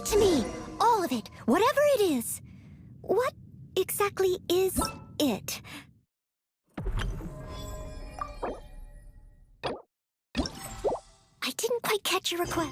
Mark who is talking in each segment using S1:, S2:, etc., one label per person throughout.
S1: it to me! All of it, whatever it is. What exactly is it? I didn't quite catch your request.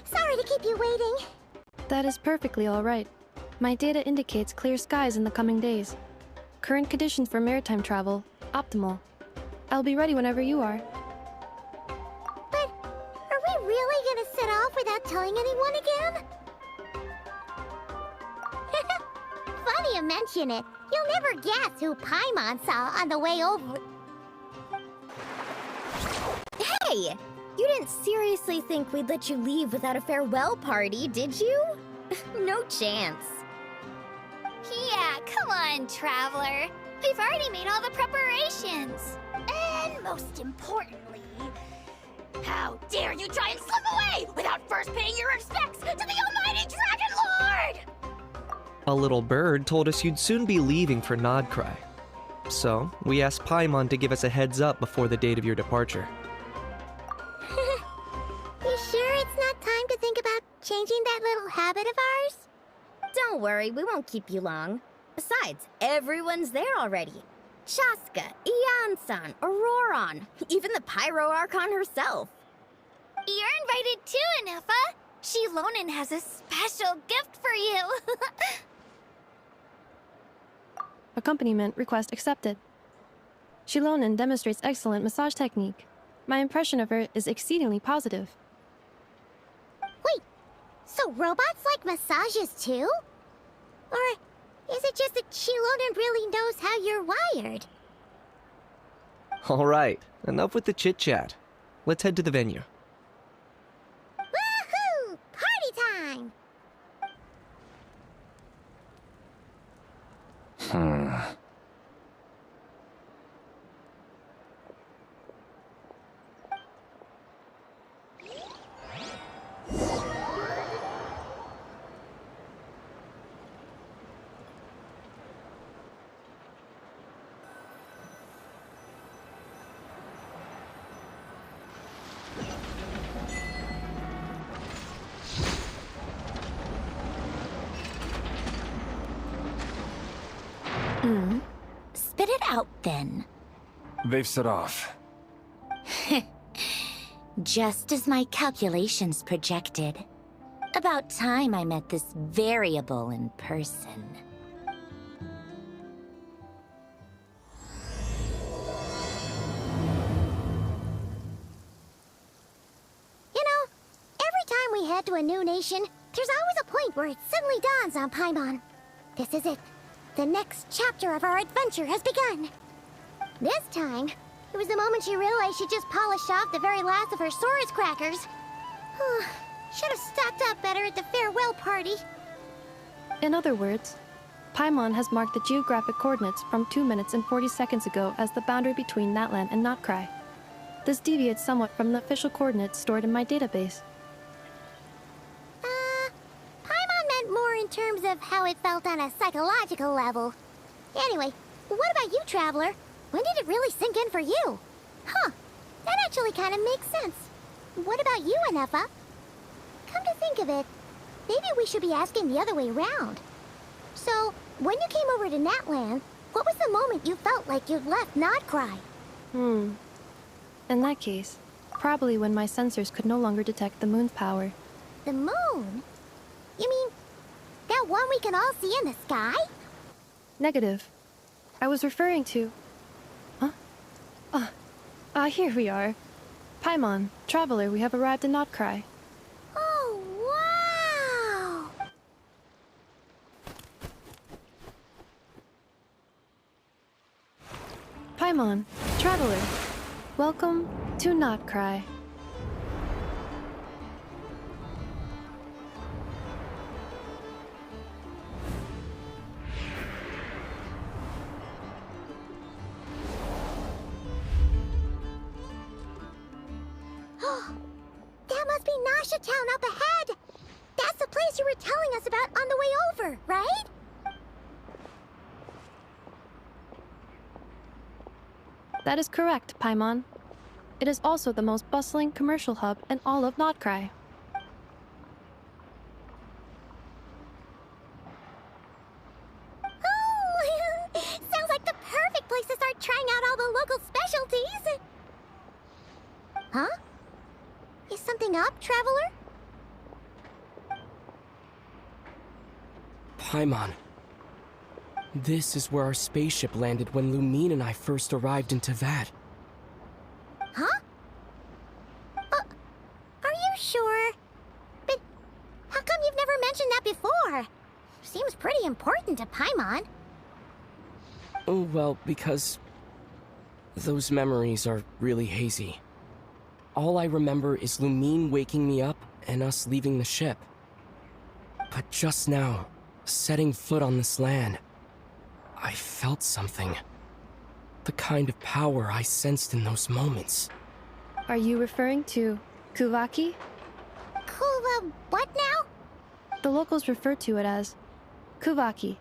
S1: Sorry to keep you waiting.
S2: That is perfectly all right. My data indicates clear skies in the coming days. Current conditions for maritime travel, optimal. I'll be ready whenever you are.
S1: But are we really gonna set off without telling anyone again? Funny you mention it. You'll never guess who Paimon saw on the way over. Hey! You didn't seriously think we'd let you leave without a farewell party, did you? No chance.
S3: Yeah, come on, Traveler. We've already made all the preparations. And most importantly, how dare you try and slip away without first paying your respects to the almighty Dragon Lord!
S4: A little bird told us you'd soon be leaving for Nodcry. So, we asked Paimon to give us a heads up before the date of your departure.
S1: You sure it's not time to think about changing that little habit of ours?
S5: Don't worry, we won't keep you long. Besides, everyone's there already. Chaska, Ian-san, Auroron, even the Pyro Archon herself.
S3: You're invited too, Anefa. Shilonen has a special gift for you.
S2: Accompaniment request accepted. Shilonen demonstrates excellent massage technique. My impression of her is exceedingly positive.
S1: Wait, so robots like massages too? Or is it just that Shilonen really knows how you're wired?
S4: Alright, enough with the chit-chat. Let's head to the venue.
S1: Woohoo! Party time! Spit it out, then.
S6: They've set off.
S1: Just as my calculations projected. About time I met this variable in person. You know, every time we head to a new nation, there's always a point where it suddenly dawns on Paimon. This is it. The next chapter of our adventure has begun. This time, it was the moment she realized she just polished off the very last of her Saurus crackers. Should have stocked up better at the farewell party.
S2: In other words, Paimon has marked the geographic coordinates from 2 minutes and 40 seconds ago as the boundary between Natlan and Notcry. This deviates somewhat from the official coordinates stored in my database.
S1: Paimon meant more in terms of how it felt on a psychological level. Anyway, what about you, Traveler? When did it really sink in for you? Huh, that actually kind of makes sense. What about you, Anefa? Come to think of it, maybe we should be asking the other way around. So, when you came over to Natlan, what was the moment you felt like you'd left Notcry?
S2: In that case, probably when my sensors could no longer detect the moon's power.
S1: The moon? You mean, that one we can all see in the sky?
S2: Negative. I was referring to... Huh? Here we are. Paimon, Traveler, we have arrived in Notcry.
S1: Oh, wow!
S2: Paimon, Traveler, welcome to Notcry.
S1: That must be Nasha Town up ahead! That's the place you were telling us about on the way over, right?
S2: That is correct, Paimon. It is also the most bustling commercial hub in all of Notcry.
S1: Oh! Sounds like the perfect place to start trying out all the local specialties! Huh? Is something up, Traveler?
S7: Paimon. This is where our spaceship landed when Lumine and I first arrived in Teyvat.
S1: Huh? Are you sure? But how come you've never mentioned that before? Seems pretty important to Paimon.
S7: Oh, well, because those memories are really hazy. All I remember is Lumine waking me up and us leaving the ship. But just now, setting foot on this land, I felt something. The kind of power I sensed in those moments.
S2: Are you referring to Kuvaki?
S1: What now?
S2: The locals refer to it as Kuvaki.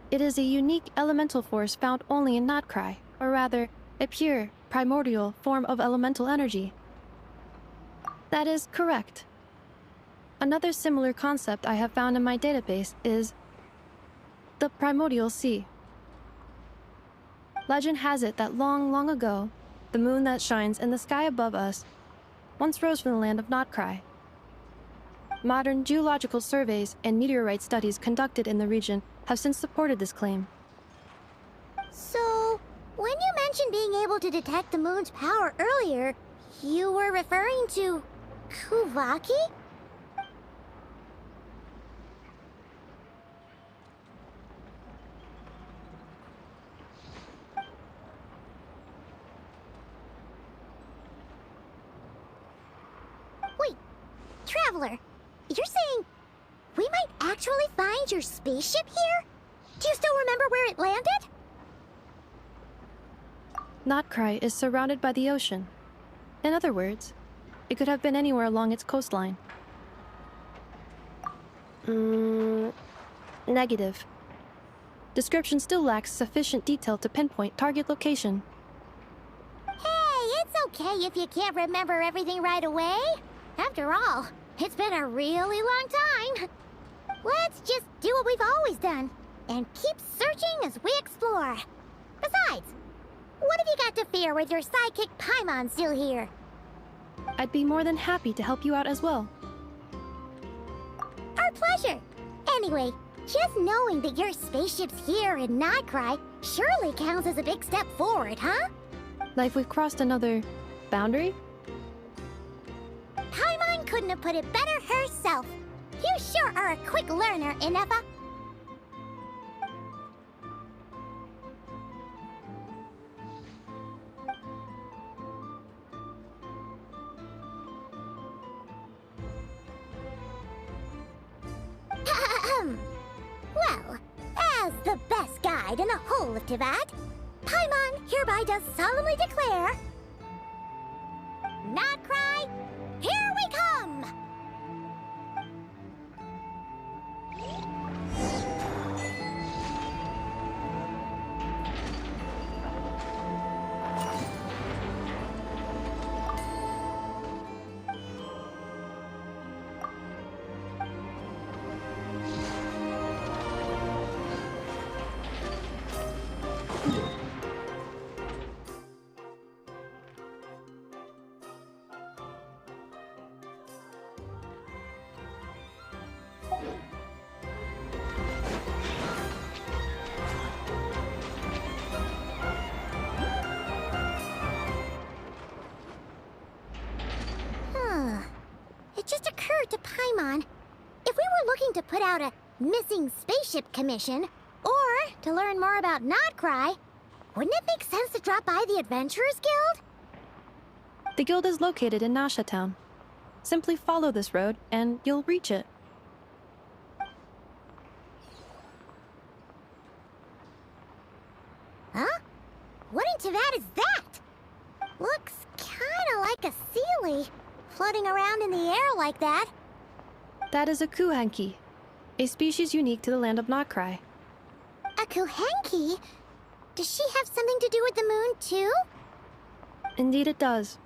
S2: It is a unique elemental force found only in Notcry, or rather, a pure, primordial form of elemental energy. That is correct. Another similar concept I have found in my database is the primordial sea. Legend has it that long, long ago, the moon that shines in the sky above us once rose from the land of Notcry. Modern geological surveys and meteorite studies conducted in the region have since supported this claim.
S1: So, when you mentioned being able to detect the moon's power earlier, you were referring to Kuvaki? Wait, Traveler, you're saying we might actually find your spaceship here? Do you still remember where it landed?
S2: Notcry is surrounded by the ocean. In other words, it could have been anywhere along its coastline. Negative. Description still lacks sufficient detail to pinpoint target location.
S1: Hey, it's okay if you can't remember everything right away. After all, it's been a really long time. Let's just do what we've always done, and keep searching as we explore. Besides, what have you got to fear with your sidekick Paimon still here?
S2: I'd be more than happy to help you out as well.
S1: Our pleasure. Anyway, just knowing that your spaceship's here in Notcry surely counts as a big step forward, huh?
S2: Like we've crossed another boundary?
S1: Paimon couldn't have put it better herself. You sure are a quick learner, Inepa. Well, as the best guide in the whole of Teyvat, Paimon hereby does solemnly declare... Notcry, here we come! to Paimon, if we were looking to put out a missing spaceship commission, or to learn more about Nodcry, wouldn't it make sense to drop by the Adventurers Guild?
S2: The guild is located in Nasha Town. Simply follow this road, and you'll reach it.
S1: Huh? What in Teyvat is that? Looks kinda like a Sealy, floating around in the air like that.
S2: That is a Kuhenki, a species unique to the land of Nodcry.
S1: A Kuhenki? Does she have something to do with the moon, too?
S2: Indeed it does.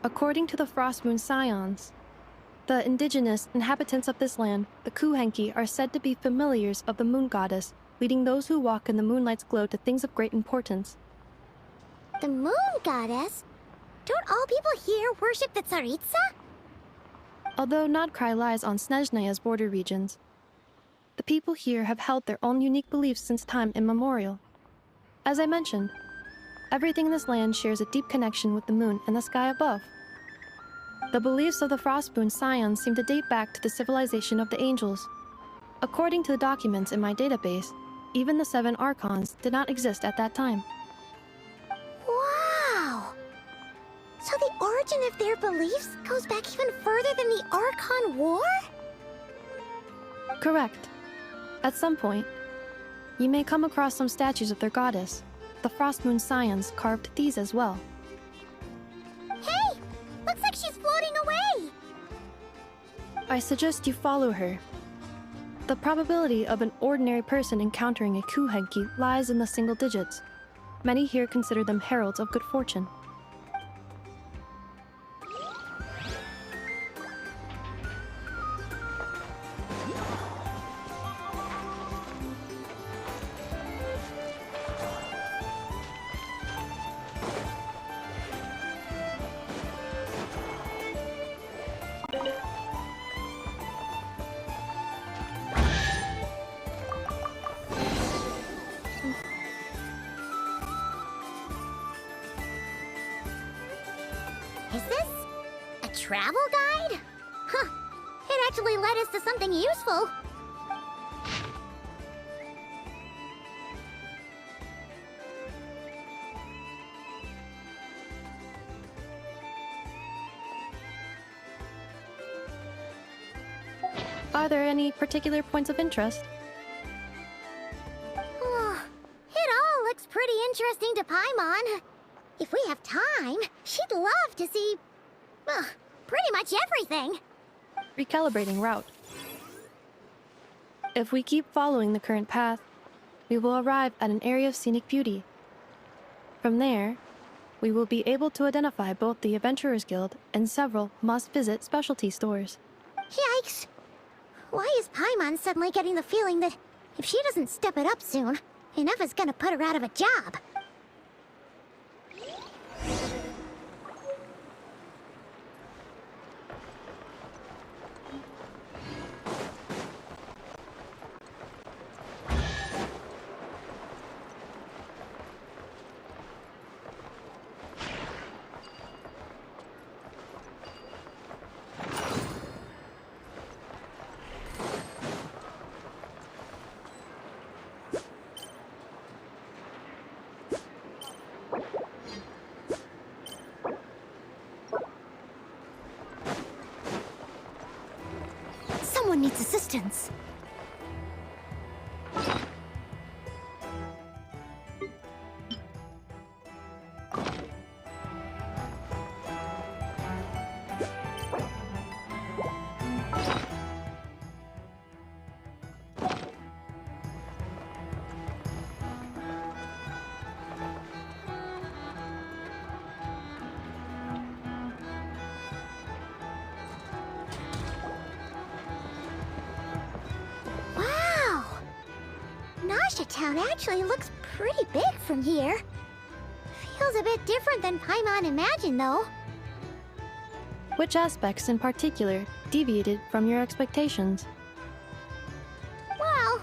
S2: According to the Frost Moon Scions, the indigenous inhabitants of this land, the Kuhenki, are said to be familiars of the moon goddess, leading those who walk in the moonlight's glow to things of great importance.
S1: The moon goddess? Don't all people here worship the Tsaritsa?
S2: Although Nodcry lies on Snezhnaya's border regions, the people here have held their own unique beliefs since time immemorial. As I mentioned, everything in this land shares a deep connection with the moon and the sky above. The beliefs of the Frost Moon Scions seem to date back to the civilization of the angels. According to the documents in my database, even the 7 Archons did not exist at that time.
S1: Wow! So the origin of their beliefs goes back even further than the Archon War?
S2: Correct. At some point, you may come across some statues of their goddess. The Frost Moon Scions carved these as well.
S1: Hey! Looks like she's floating away!
S2: I suggest you follow her. The probability of an ordinary person encountering a Kuhenki lies in the single digits. Many here consider them heralds of good fortune.
S1: Is this a travel guide? Huh. It actually led us to something useful.
S2: Are there any particular points of interest?
S1: Oh, it all looks pretty interesting to Paimon. If we have time, she'd love to see, pretty much everything.
S2: Recalibrating route. If we keep following the current path, we will arrive at an area of scenic beauty. From there, we will be able to identify both the Adventurers Guild and several must-visit specialty stores.
S1: Yikes! Why is Paimon suddenly getting the feeling that if she doesn't step it up soon, enough is gonna put her out of a job? Someone needs assistance. Nasha Town actually looks pretty big from here. Feels a bit different than Paimon imagined, though.
S2: Which aspects in particular deviated from your expectations?
S1: Well,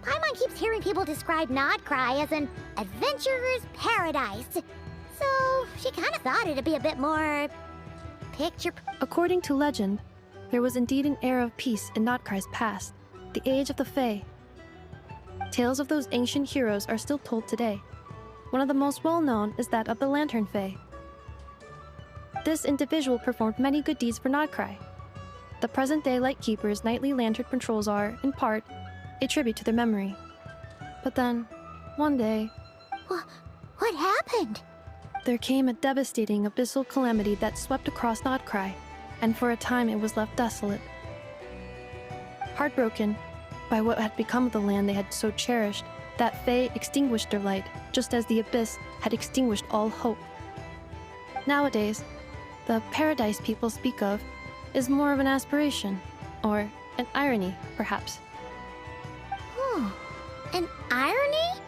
S1: Paimon keeps hearing people describe Nodcry as an adventurer's paradise. So she kind of thought it'd be a bit more picture.
S2: According to legend, There was indeed an era of peace in Notcry's past, the age of the Fae. Tales of those ancient heroes are still told today. One of the most well-known is that of the Lantern Fae. This individual performed many good deeds for Notcry. The present-day Lightkeeper's nightly lantern patrols are, in part, a tribute to their memory. But then, one day,
S1: What happened?
S2: there came a devastating abyssal calamity that swept across Notcry, and for a time it was left desolate. Heartbroken by what had become of the land they had so cherished, that Fae extinguished their light, just as the abyss had extinguished all hope. Nowadays, the paradise people speak of is more of an aspiration, or an irony, perhaps.
S1: An irony?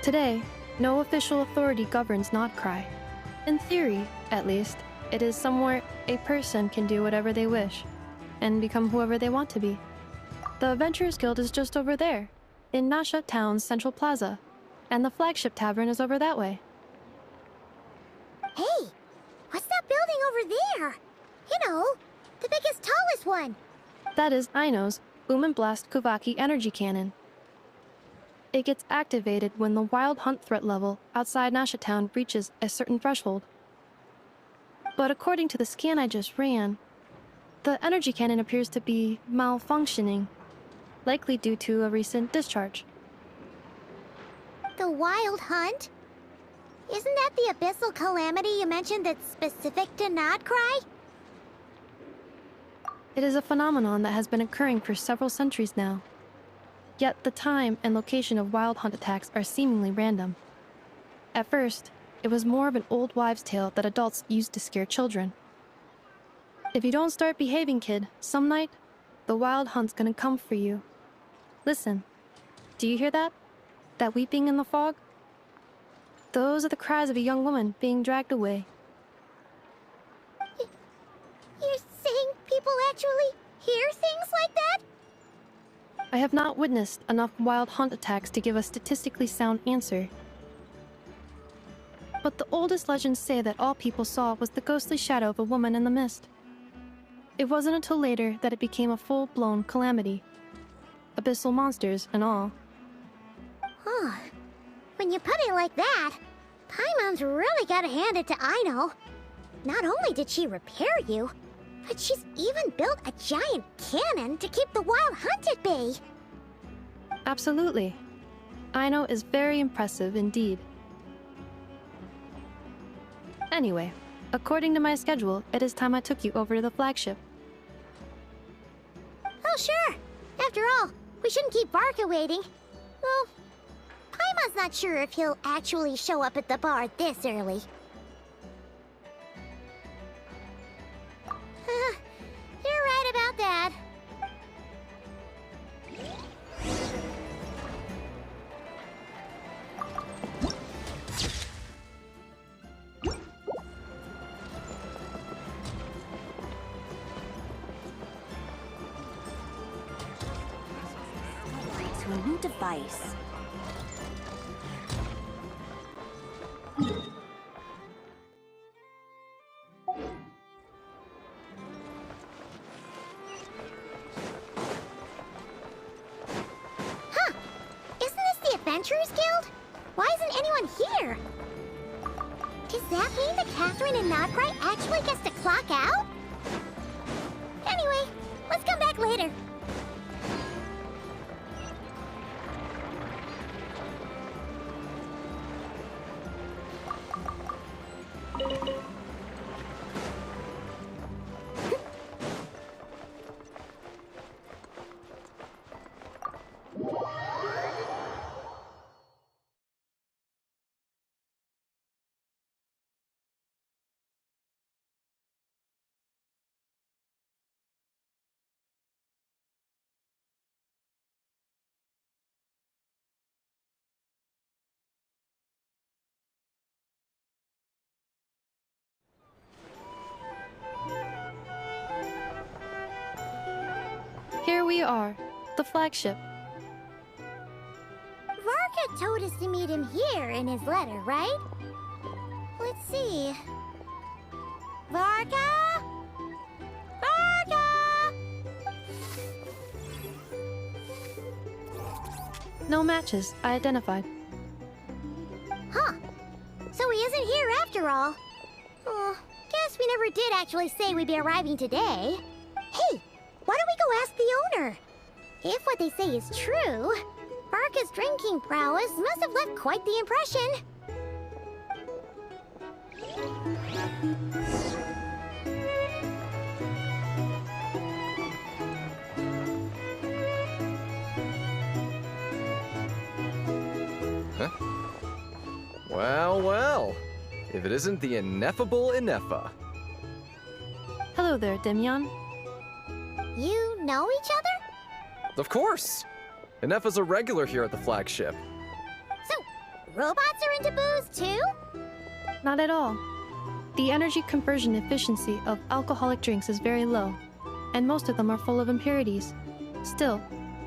S2: Today, no official authority governs Notcry. In theory, at least, it is somewhere a person can do whatever they wish, and become whoever they want to be. The Adventurers Guild is just over there, in Nasha Town's Central Plaza, and the flagship tavern is over that way.
S1: Hey, what's that building over there? You know, the biggest, tallest one.
S2: That is Aino's Blast Kuvaki energy cannon. It gets activated when the wild hunt threat level outside Nasha Town reaches a certain threshold. But according to the scan I just ran, the energy cannon appears to be malfunctioning, likely due to a recent discharge.
S1: The Wild Hunt? Isn't that the abyssal calamity you mentioned that's specific to Notcry?
S2: It is a phenomenon that has been occurring for several centuries now. Yet the time and location of wild hunt attacks are seemingly random. At first, it was more of an old wives' tale that adults used to scare children. If you don't start behaving, kid, some night, the wild hunt's gonna come for you. Listen, do you hear that? That weeping in the fog? Those are the cries of a young woman being dragged away.
S1: You're saying people actually hear things like that?
S2: I have not witnessed enough wild hunt attacks to give a statistically sound answer. But the oldest legends say that all people saw was the ghostly shadow of a woman in the mist. It wasn't until later that it became a full-blown calamity. Abyssal monsters and all.
S1: Huh. When you put it like that, Paimon's really gotta hand it to Aino. Not only did she repair you, but she's even built a giant cannon to keep the wild hunt at bay.
S2: Absolutely. Aino is very impressive indeed. Anyway, according to my schedule, it is time I took you over to the flagship.
S1: Oh, sure. After all, we shouldn't keep Barca waiting. Well, Paimon's not sure if he'll actually show up at the bar this early. You're right about that.
S8: To a new device.
S1: Huh. Isn't this the Adventurers Guild? Why isn't anyone here? Does that mean that Catherine and Notcry actually gets to clock out? Anyway, let's come back later.
S2: Here we are, the flagship.
S1: Varka told us to meet him here in his letter, right? Let's see. Varka? Varka!
S2: No matches, I identified.
S1: Huh. So he isn't here after all. Oh, guess we never did actually say we'd be arriving today. Hey, why don't we go ask the owner? If what they say is true, Varka's drinking prowess must have left quite the impression.
S9: Huh? Well, well. If it isn't the ineffable Ineffa.
S2: Hello there, Demian.
S1: You know each other?
S9: Of course! Ineffa's a regular here at the flagship.
S1: So, robots are into booze too?
S2: Not at all. The energy conversion efficiency of alcoholic drinks is very low, and most of them are full of impurities. Still,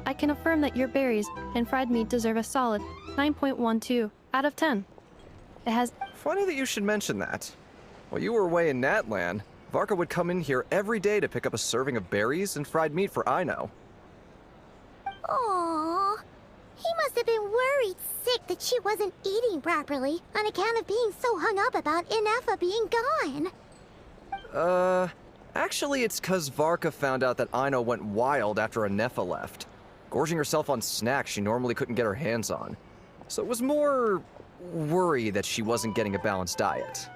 S2: I can affirm that your berries and fried meat deserve a solid 9.12 out of 10. It has...
S9: Funny that you should mention that. While you were away in Natlan, Varka would come in here every day to pick up a serving of berries and fried meat for Aino.
S1: Aww. He must have been worried sick that she wasn't eating properly on account of being so hung up about Ineffa being gone.
S9: Actually it's 'cause Varka found out that Aino went wild after Ineffa left, gorging herself on snacks she normally couldn't get her hands on. So it was more worry that she wasn't getting a balanced diet.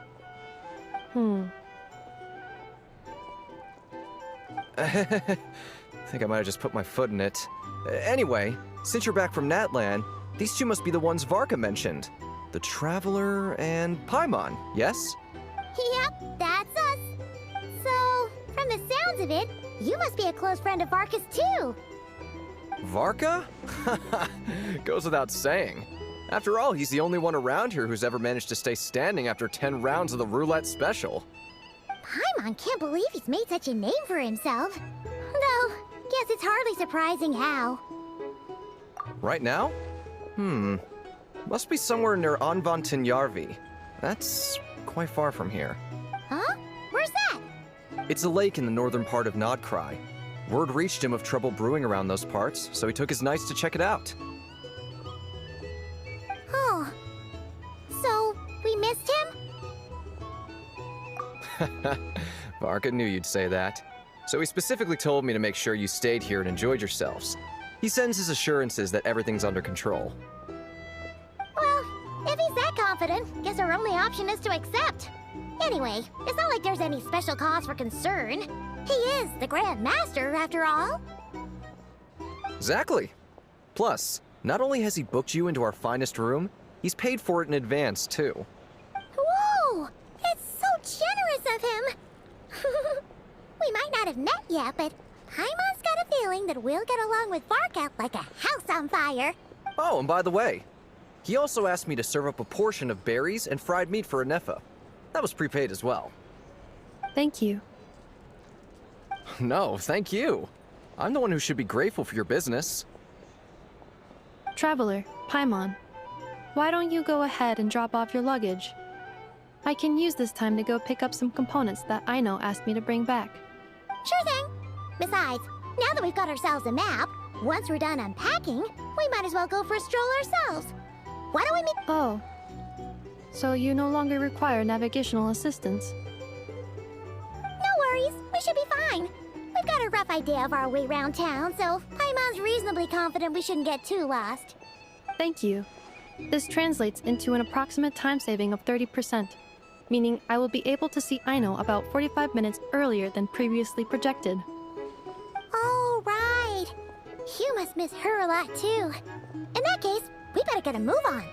S9: Think I might have just put my foot in it. Anyway, since you're back from Natlan, these two must be the ones Varka mentioned. The Traveler and Paimon, yes?
S1: Yep, that's us. So, from the sounds of it, you must be a close friend of Varka's too.
S9: Varka? Goes without saying. After all, he's the only one around here who's ever managed to stay standing after 10 rounds of the roulette special.
S1: Paimon can't believe he's made such a name for himself. Though, guess it's hardly surprising how.
S9: Right now? Must be somewhere near Anvantinyarvi. That's quite far from here.
S1: Huh? Where's that?
S9: It's a lake in the northern part of Nodcry. Word reached him of trouble brewing around those parts, so he took his knights to check it out.
S1: Oh. So, we missed him?
S9: Varka knew you'd say that. So he specifically told me to make sure you stayed here and enjoyed yourselves. He sends his assurances that everything's under control.
S1: Well, if he's that confident, guess our only option is to accept. Anyway, it's not like there's any special cause for concern. He is the Grand Master, after all.
S9: Exactly. Plus, not only has he booked you into our finest room, he's paid for it in advance, too.
S1: Whoa! It's so generous of him! We might not have met yet, but Paimon's got a feeling that we'll get along with Varka like a house on fire.
S9: Oh, and by the way, he also asked me to serve up a portion of berries and fried meat for Ineffa. That was prepaid as well.
S2: Thank you.
S9: No, thank you. I'm the one who should be grateful for your business.
S2: Traveler, Paimon, why don't you go ahead and drop off your luggage? I can use this time to go pick up some components that Aino asked me to bring back.
S1: Sure thing. Besides, now that we've got ourselves a map, once we're done unpacking, we might as well go for a stroll ourselves. Why don't we meet—
S2: Oh. So you no longer require navigational assistance?
S1: No worries, we should be fine. We've got a rough idea of our way around town, so Paimon's reasonably confident we shouldn't get too lost.
S2: Thank you. This translates into an approximate time saving of 30%, meaning I will be able to see Aino about 45 minutes earlier than previously projected.
S1: Oh, right. You must miss her a lot, too. In that case, we better get a move on.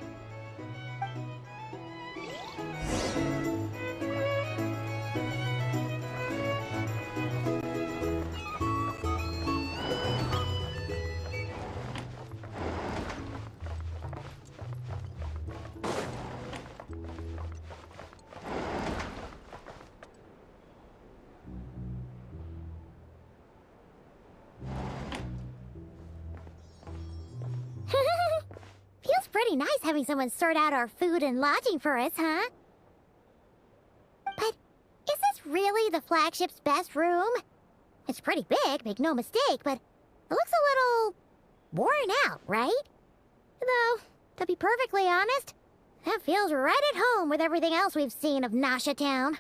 S1: Feels pretty nice having someone sort out our food and lodging for us, huh? But is this really the flagship's best room? It's pretty big, make no mistake, but it looks a little worn out, right? Though, to be perfectly honest, that feels right at home with everything else we've seen of Nasha Town.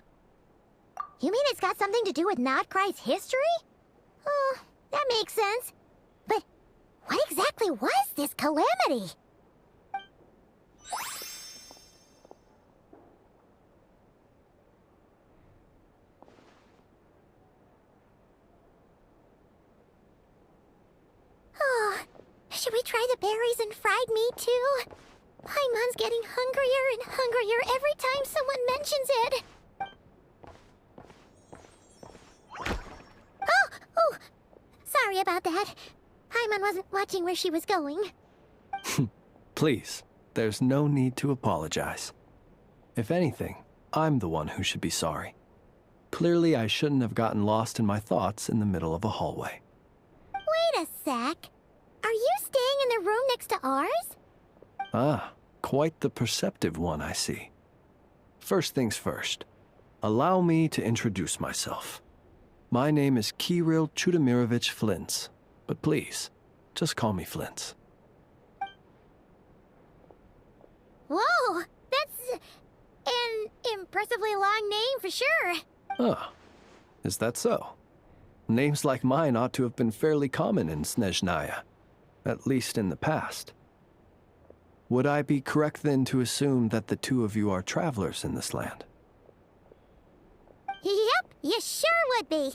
S1: You mean it's got something to do with Nodcry's history? Oh, that makes sense. But what exactly was this calamity? Oh, should we try the berries and fried meat too? Paimon's getting hungrier and hungrier every time someone mentions it. Oh, sorry about that. Paimon wasn't watching where she was going.
S10: Please, there's no need to apologize. If anything, I'm the one who should be sorry. Clearly, I shouldn't have gotten lost in my thoughts in the middle of a hallway.
S1: Wait a sec. Are you staying in the room next to ours?
S10: Ah, quite the perceptive one, I see. First things first, allow me to introduce myself. My name is Kirill Chudamirovich Flintz, but please, just call me Flintz.
S1: Whoa, that's an impressively long name for sure.
S10: Ah, is that so? Names like mine ought to have been fairly common in Snezhnaya, at least in the past. Would I be correct then to assume that the two of you are travelers in this land?
S1: Yep, you sure would be.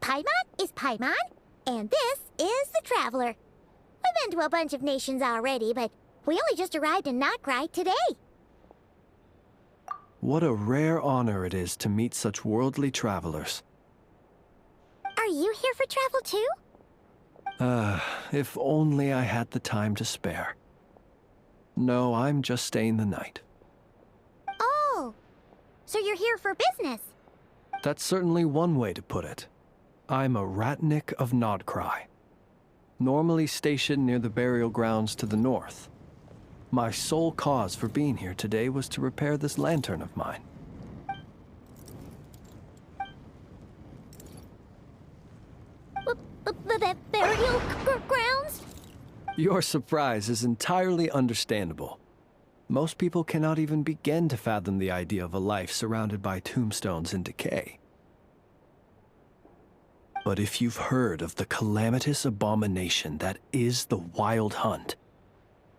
S1: Paimon is Paimon, and this is the Traveler. We've been to a bunch of nations already, but we only just arrived in Notcry today.
S10: What a rare honor it is to meet such worldly travelers.
S1: Are you here for travel too?
S10: If only I had the time to spare. No, I'm just staying the night.
S1: Oh, so you're here for business?
S10: That's certainly one way to put it. I'm a Ratnik of Nodcry, normally stationed near the burial grounds to the north. My sole cause for being here today was to repair this lantern of mine.
S1: Burial grounds?
S10: Your surprise is entirely understandable. Most people cannot even begin to fathom the idea of a life surrounded by tombstones in decay. But if you've heard of the calamitous abomination that is the Wild Hunt,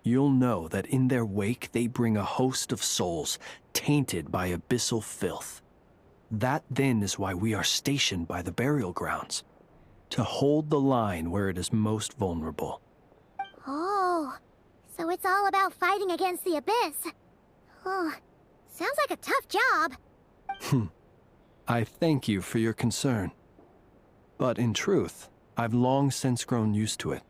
S10: you'll know that in their wake they bring a host of souls tainted by abyssal filth. That then is why we are stationed by the burial grounds, to hold the line where it is most vulnerable.
S1: Oh, so it's all about fighting against the abyss. Oh, sounds like a tough job.
S10: I thank you for your concern. But in truth, I've long since grown used to it.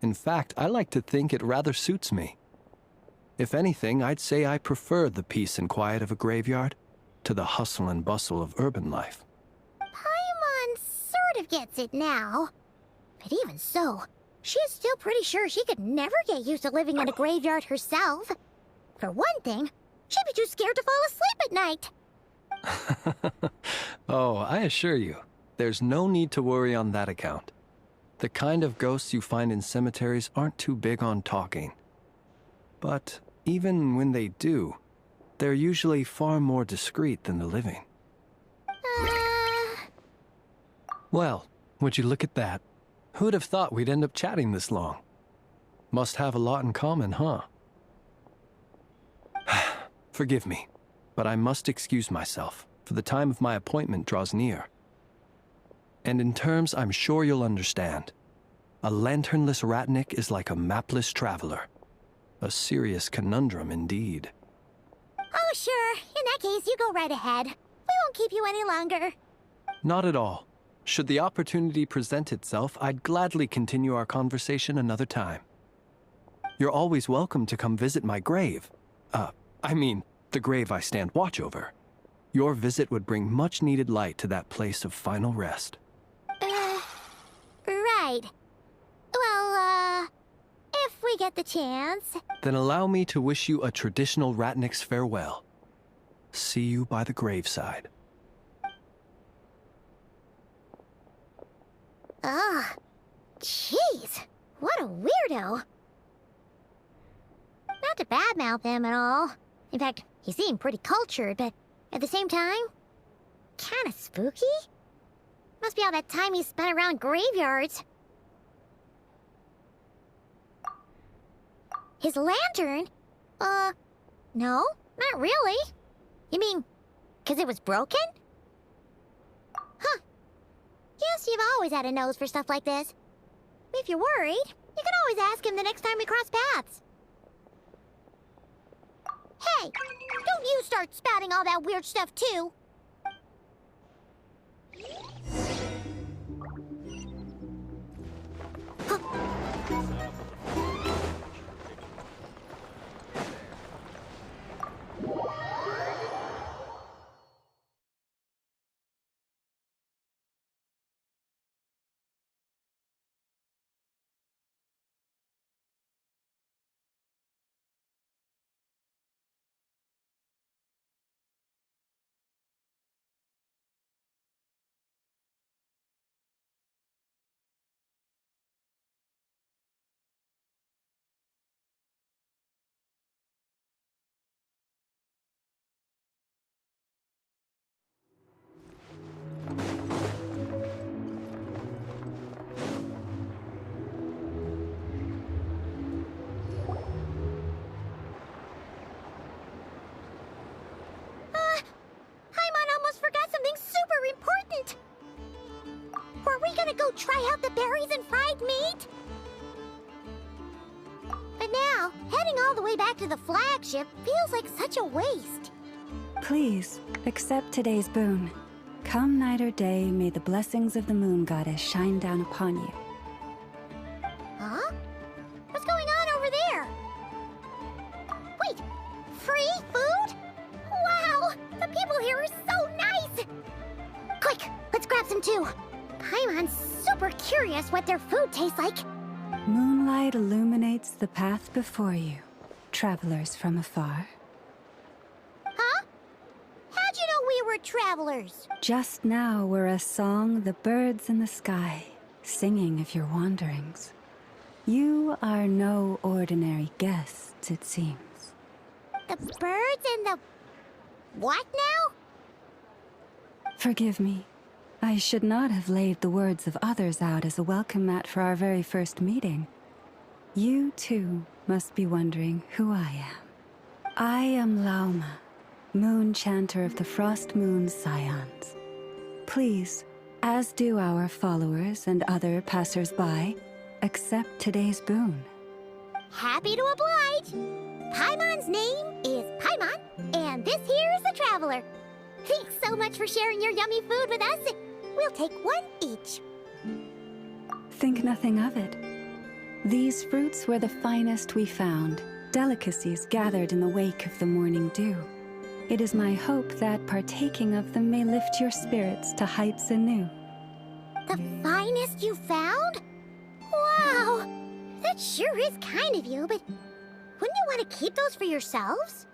S10: In fact, I like to think it rather suits me. If anything, I'd say I prefer the peace and quiet of a graveyard to the hustle and bustle of urban life.
S1: Paimon sort of gets it now. But even so, she is still pretty sure she could never get used to living in a graveyard herself. For one thing, she'd be too scared to fall asleep at night.
S10: Oh, I assure you, there's no need to worry on that account. The kind of ghosts you find in cemeteries aren't too big on talking. But even when they do, they're usually far more discreet than the living. Well, would you look at that? Who'd have thought we'd end up chatting this long? Must have a lot in common, huh? Forgive me, but I must excuse myself, for the time of my appointment draws near. And in terms I'm sure you'll understand, a lanternless Ratnik is like a mapless traveler. A serious conundrum indeed.
S1: Oh, sure. In that case, you go right ahead. We won't keep you any longer.
S10: Not at all. Should the opportunity present itself, I'd gladly continue our conversation another time. You're always welcome to come visit my grave. I mean, the grave I stand watch over. Your visit would bring much-needed light to that place of final rest.
S1: Right. Well, if we get the chance.
S10: Then allow me to wish you a traditional Ratnik's farewell. See you by the graveside.
S1: Ugh. Jeez, what a weirdo. Not to badmouth him at all. In fact, he seemed pretty cultured, but at the same time, kinda spooky? Must be all that time he spent around graveyards. His lantern? No, not really. You mean, 'cause it was broken? Huh. Guess you've always had a nose for stuff like this. If you're worried, you can always ask him the next time we cross paths. Hey, don't you start spouting all that weird stuff too. Go try out the berries and fried meat? But now, heading all the way back to the flagship feels like such a waste.
S8: Please, accept today's boon. Come night or day, may the blessings of the moon goddess shine down upon you.
S1: Huh? What's going on over there? Wait, free food? Wow, the people here are so nice! Quick, let's grab some too. Paimon's super curious what their food tastes like.
S8: Moonlight illuminates the path before you, travelers from afar.
S1: Huh? How'd you know we were travelers?
S8: Just now were a song the birds in the sky, singing of your wanderings. You are no ordinary guests, it seems.
S1: The birds and the... what now?
S8: Forgive me. I should not have laid the words of others out as a welcome mat for our very first meeting. You, too, must be wondering who I am. I am Lauma, moon chanter of the Frost Moon Scions. Please, as do our followers and other passers-by, accept today's boon.
S1: Happy to oblige. Paimon's name is Paimon, and this here's the traveler. Thanks so much for sharing your yummy food with us. We'll take one each.
S8: Think nothing of it. These fruits were the finest we found, delicacies gathered in the wake of the morning dew. It is my hope that partaking of them may lift your spirits to heights anew.
S1: The finest you found? Wow! That sure is kind of you, but wouldn't you want to keep those for yourselves?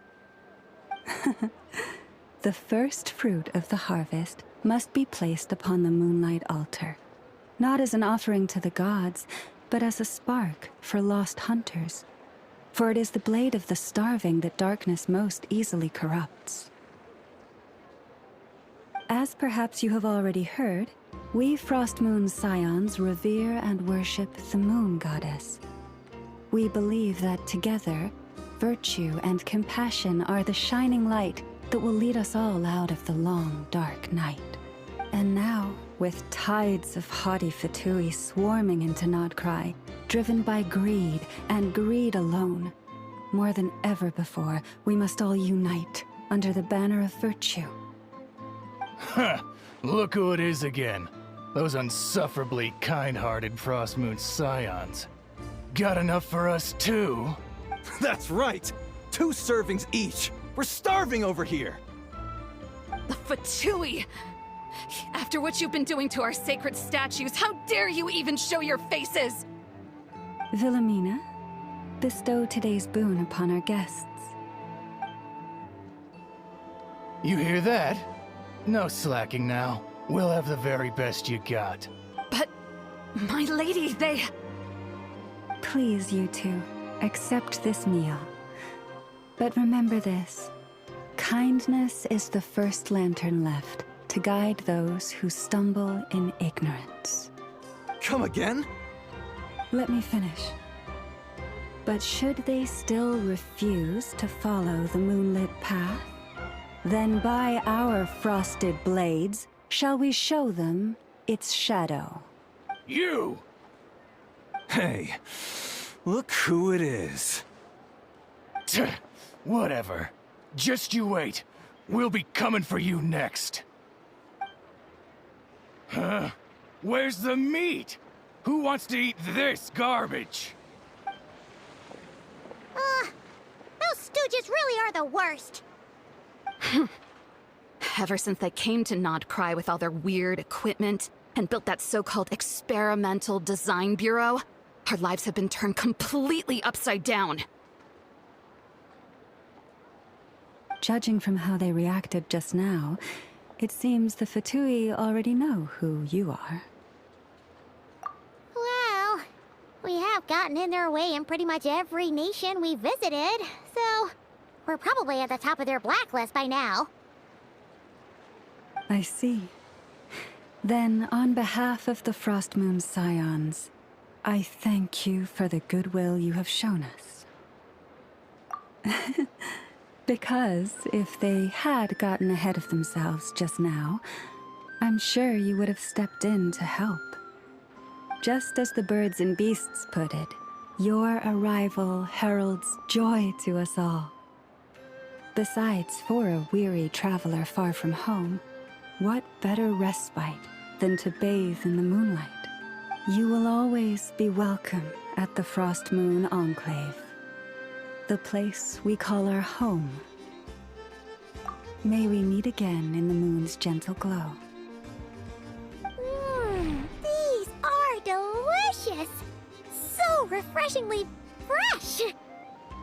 S8: The first fruit of the harvest must be placed upon the moonlight altar, not as an offering to the gods, but as a spark for lost hunters. For it is the blade of the starving that darkness most easily corrupts. As perhaps you have already heard, we Frost Moon Scions revere and worship the moon goddess. We believe that together, virtue and compassion are the shining light that will lead us all out of the long, dark night. And now, with tides of haughty Fatui swarming into Nodcry, driven by greed, and greed alone, more than ever before, we must all unite under the banner of virtue.
S11: Huh! Look who it is again. Those unsufferably kind-hearted Frost Moon Scions. Got enough for us too?
S10: That's right! 2 servings each! We're starving over here!
S12: The Fatui! After what you've been doing to our sacred statues, how dare you even show your faces?
S8: Wilhelmina, bestow today's boon upon our guests.
S11: You hear that? No slacking now. We'll have the very best you got.
S12: But, my lady, they...
S8: Please, you two, accept this meal. But remember this. Kindness is the first lantern left to guide those who stumble in ignorance.
S9: Come again?
S8: Let me finish. But should they still refuse to follow the moonlit path, then by our frosted blades shall we show them its shadow.
S11: You!
S6: Hey, look who it is.
S11: Tch, whatever. Just you wait. We'll be coming for you next. Huh? Where's the meat? Who wants to eat this garbage?
S1: Those stooges really are the worst.
S12: Ever since they came to Nodcry with all their weird equipment and built that so-called experimental design bureau, our lives have been turned completely upside down.
S8: Judging from how they reacted just now, it seems the Fatui already know who you are.
S1: Well, we have gotten in their way in pretty much every nation we visited, so we're probably at the top of their blacklist by now.
S8: I see. Then, on behalf of the Frost Moon Scions, I thank you for the goodwill you have shown us. Because if they had gotten ahead of themselves just now, I'm sure you would have stepped in to help. Just as the birds and beasts put it, your arrival heralds joy to us all. Besides, for a weary traveler far from home, what better respite than to bathe in the moonlight? You will always be welcome at the Frost Moon Enclave, the place we call our home. May we meet again in the moon's gentle glow.
S1: These are delicious! So refreshingly fresh!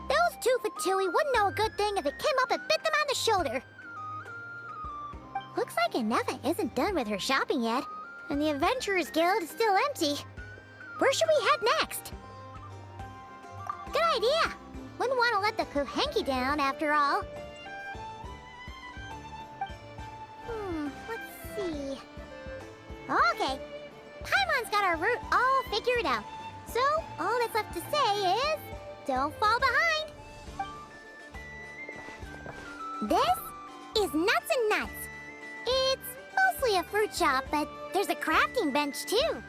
S1: Those two Fatui wouldn't know a good thing if it came up and bit them on the shoulder. Looks like Inefa isn't done with her shopping yet, and the Adventurers Guild is still empty. Where should we head next? Good idea! Wouldn't want to let the Kuhenki down, after all. Let's see... Okay, Paimon's got our route all figured out. So, all that's left to say is... don't fall behind! This is Nuts and Nuts. It's mostly a fruit shop, but there's a crafting bench, too.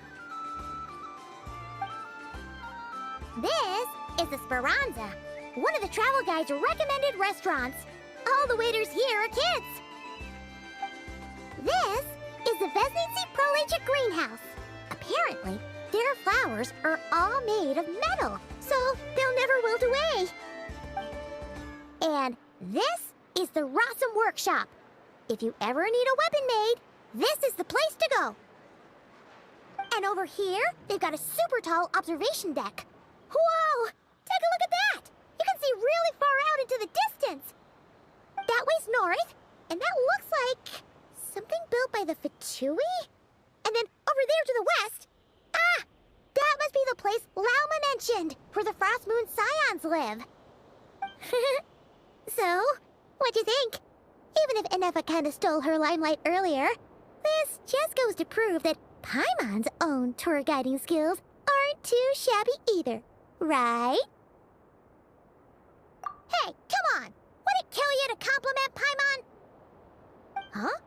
S1: This is the Speranza, one of the travel guide's recommended restaurants. All the waiters here are kids. This is the Vesnici Prolicha greenhouse. Apparently, their flowers are all made of metal, so they'll never wilt away. And this is the Rossum Workshop. If you ever need a weapon made, this is the place to go. And over here, they've got a super tall observation deck. Whoa! Take a look at that! You can see really far out into the distance. That way's north, and that looks like something built by the Fatui? And then over there to the west, that must be the place Lauma mentioned, where the Frost Moon Scions live. So, what'd you think? Even if Inefa kinda stole her limelight earlier, this just goes to prove that Paimon's own tour guiding skills aren't too shabby either, right? Hey, come on! Would it kill you to compliment Paimon? Huh?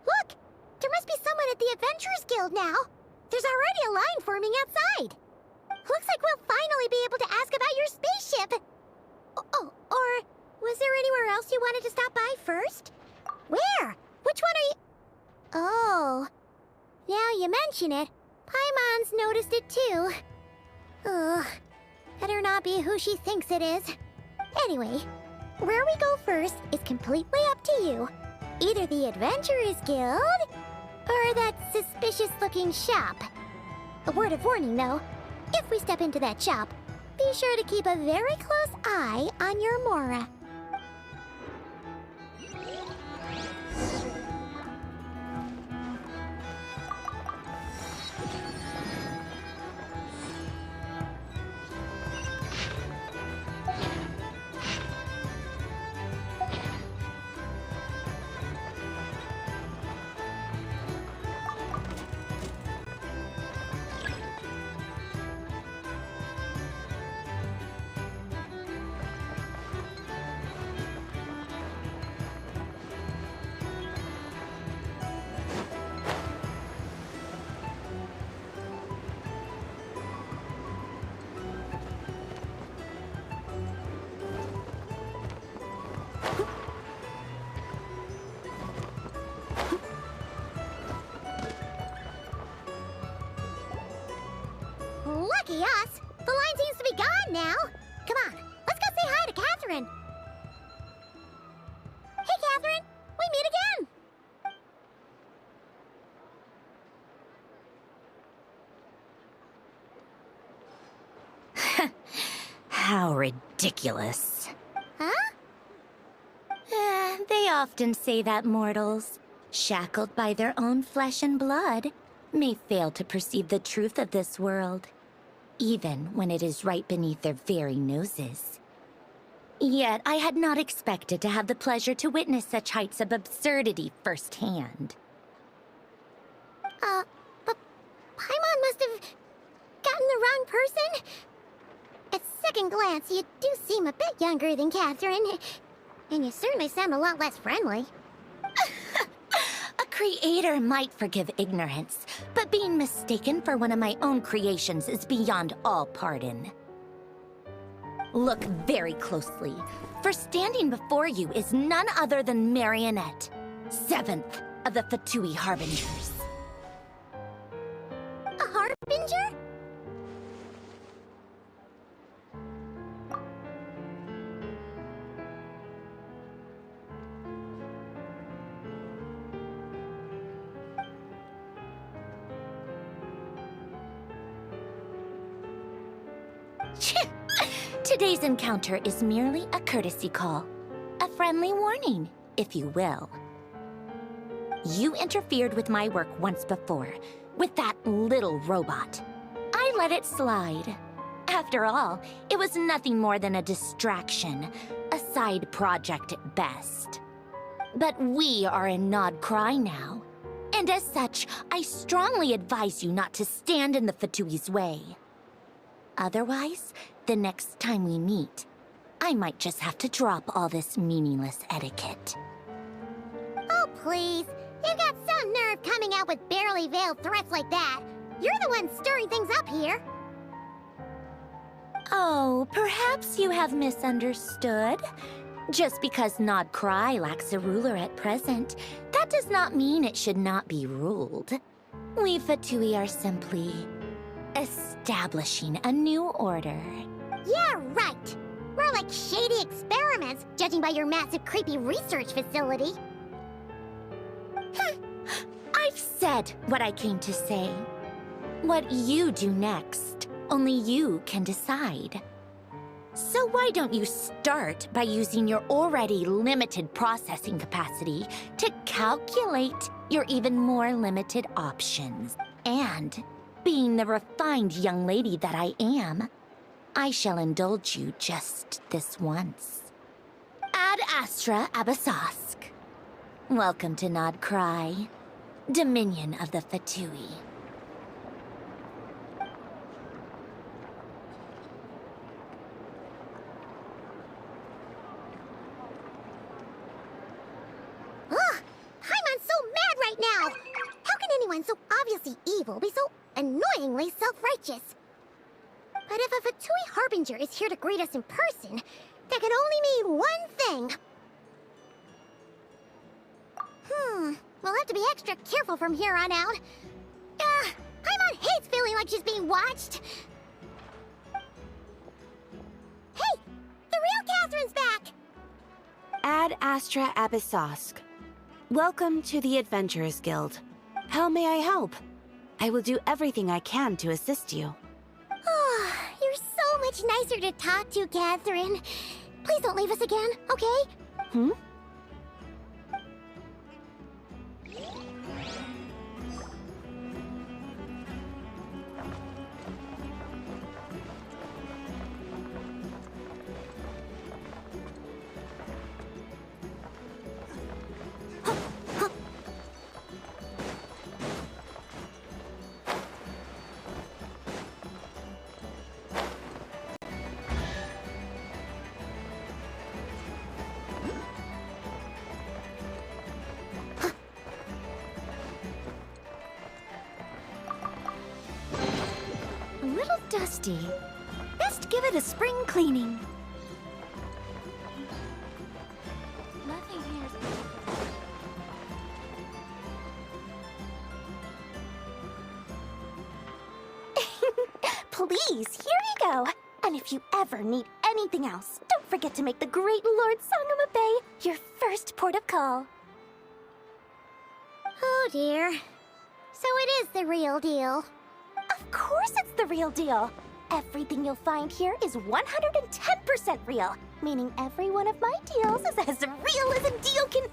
S1: Look! There must be someone at the Adventurers Guild now! There's already a line forming outside! Looks like we'll finally be able to ask about your spaceship! Oh, or was there anywhere else you wanted to stop by first? Where? Which one are you... Oh, now you mention it, Paimon's noticed it too. Ugh, better not be who she thinks it is. Anyway, where we go first is completely up to you. Either the Adventurers Guild, or that suspicious-looking shop. A word of warning, though. If we step into that shop, be sure to keep a very close eye on your Mora. be us. The line seems to be gone now. Come on, let's go say hi to Catherine. Hey, Catherine. We meet again.
S5: How ridiculous.
S1: Huh?
S5: They often say that mortals, shackled by their own flesh and blood, may fail to perceive the truth of this world, even when it is right beneath their very noses. Yet I had not expected to have the pleasure to witness such heights of absurdity firsthand.
S1: But Paimon must have gotten the wrong person? At second glance, you do seem a bit younger than Catherine. And you certainly sound a lot less friendly.
S5: A creator might forgive ignorance, but being mistaken for one of my own creations is beyond all pardon. Look very closely, for standing before you is none other than Marionette, 7th of the Fatui Harbingers.
S1: A harbinger?
S5: Today's encounter is merely a courtesy call. A friendly warning, if you will. You interfered with my work once before, with that little robot. I let it slide. After all, it was nothing more than a distraction, a side project at best. But we are in Nod Cry now, and as such, I strongly advise you not to stand in the Fatui's way. Otherwise, the next time we meet, I might just have to drop all this meaningless etiquette.
S1: Oh, please. You've got some nerve coming out with barely veiled threats like that. You're the one stirring things up here.
S5: Oh, perhaps you have misunderstood. Just because Nod Cry lacks a ruler at present, that does not mean it should not be ruled. We Fatui are simply establishing a new order.
S1: Yeah, right. We're like shady experiments, judging by your massive creepy research facility.
S5: I've said what I came to say. What you do next, only you can decide. So why don't you start by using your already limited processing capacity to calculate your even more limited options? And, being the refined young lady that I am, I shall indulge you just this once. Ad Astra Abyssosk. Welcome to Nod Cry, Dominion of the Fatui.
S1: Ugh! Paimon's so mad right now! How can anyone so obviously evil be so annoyingly self-righteous? But if a Fatui Harbinger is here to greet us in person, that can only mean one thing. We'll have to be extra careful from here on out. Paimon hates feeling like she's being watched. Hey! The real Catherine's back!
S13: Ad Astra Abyssosk. Welcome to the Adventurers Guild. How may I help? I will do everything I can to assist you.
S1: Oh, you're so much nicer to talk to, Catherine. Please don't leave us again, okay?
S13: Dusty. Best give it a spring cleaning.
S1: Nothing here is... Please, here you go. And if you ever need anything else, don't forget to make the great Lord Sangama Bay your first port of call. Oh dear. So it is the real deal. Of course it's the real deal. Everything you'll find here is 110% real, meaning every one of my deals is as real as a deal can...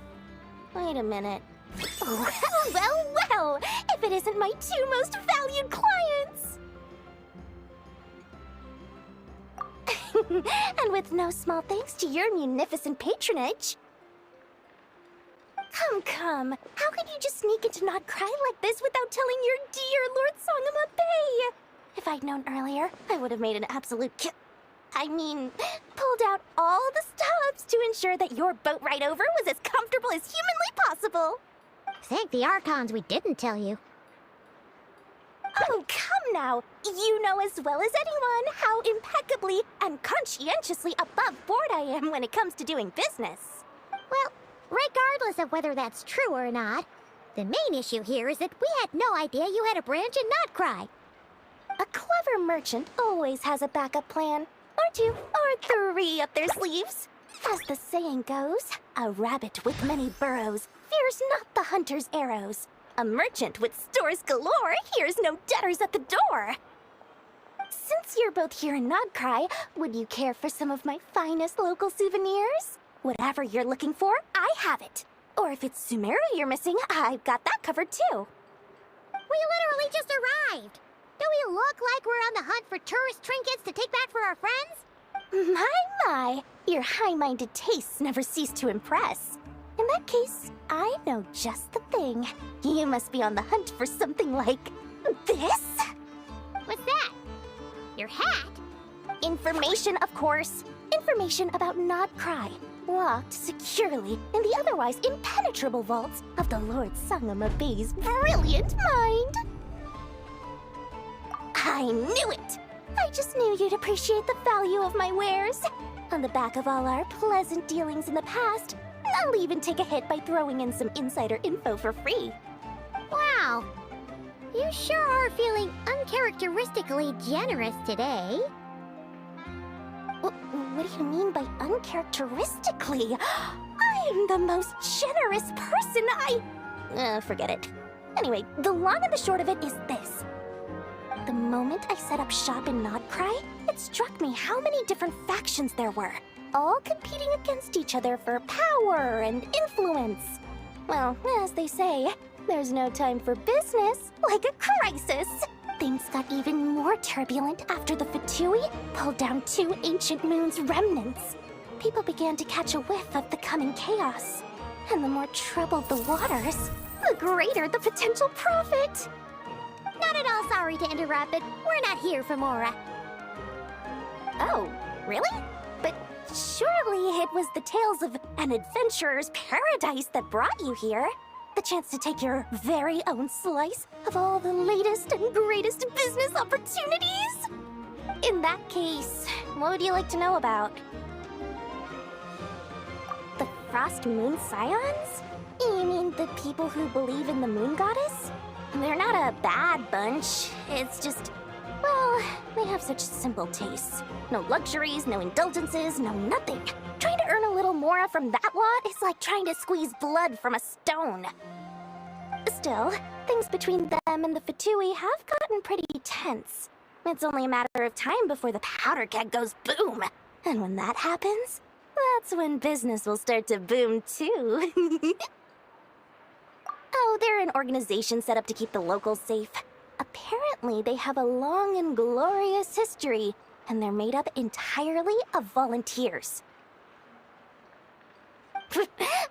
S1: Wait a minute. Well, if it isn't my two most valued clients! And with no small thanks to your munificent patronage. Come. How could you just sneak into Not Cry like this without telling your dear Lord Sangama Bay? If I'd known earlier, I would have made an absolute pulled out all the stops to ensure that your boat ride over was as comfortable as humanly possible. Thank the Archons we didn't tell you. Oh, come now. You know as well as anyone how impeccably and conscientiously above board I am when it comes to doing business. Well, regardless of whether that's true or not, the main issue here is that we had no idea you had a branch in Not Cry. A clever merchant always has a backup plan, or two, or three up their sleeves. As the saying goes, a rabbit with many burrows fears not the hunter's arrows. A merchant with stores galore hears no debtors at the door. Since you're both here in Not Cry, would you care for some of my finest local souvenirs? Whatever you're looking for, I have it. Or if it's Sumeru you're missing, I've got that covered too. We literally just arrived. Do we look like we're on the hunt for tourist trinkets to take back for our friends? My, your high-minded tastes never cease to impress. In that case, I know just the thing. You must be on the hunt for something like this? What's that? Your hat? Information, of course. Information about Not Cry, locked securely in the otherwise impenetrable vaults of the Lord Sangama Bay's brilliant mind. I knew it! I just knew you'd appreciate the value of my wares. On the back of all our pleasant dealings in the past, I'll even take a hit by throwing in some insider info for free. Wow. You sure are feeling uncharacteristically generous today. What do you mean by uncharacteristically? I am the most generous person forget it. Anyway, the long and the short of it is this. The moment I set up shop in Not Cry, it struck me how many different factions there were, all competing against each other for power and influence. Well, as they say, there's no time for business like a crisis. Things got even more turbulent after the Fatui pulled down 2 ancient moon's remnants. People began to catch a whiff of the coming chaos. And the more troubled the waters, the greater the potential profit. Not at all sorry to interrupt, but we're not here for Mora. Oh, really? But surely it was the tales of an adventurer's paradise that brought you here. The chance to take your very own slice of all the latest and greatest business opportunities? In that case, what would you like to know about? The Frost Moon Scions? You mean the people who believe in the Moon Goddess? They're not a bad bunch. It's just, well, they have such simple tastes. No luxuries, no indulgences, no nothing. Trying to earn a little more from that lot is like trying to squeeze blood from a stone. Still, things between them and the Fatui have gotten pretty tense. It's only a matter of time before the powder keg goes boom. And when that happens, that's when business will start to boom too. Oh, they're an organization set up to keep the locals safe. Apparently, they have a long and glorious history, and they're made up entirely of volunteers.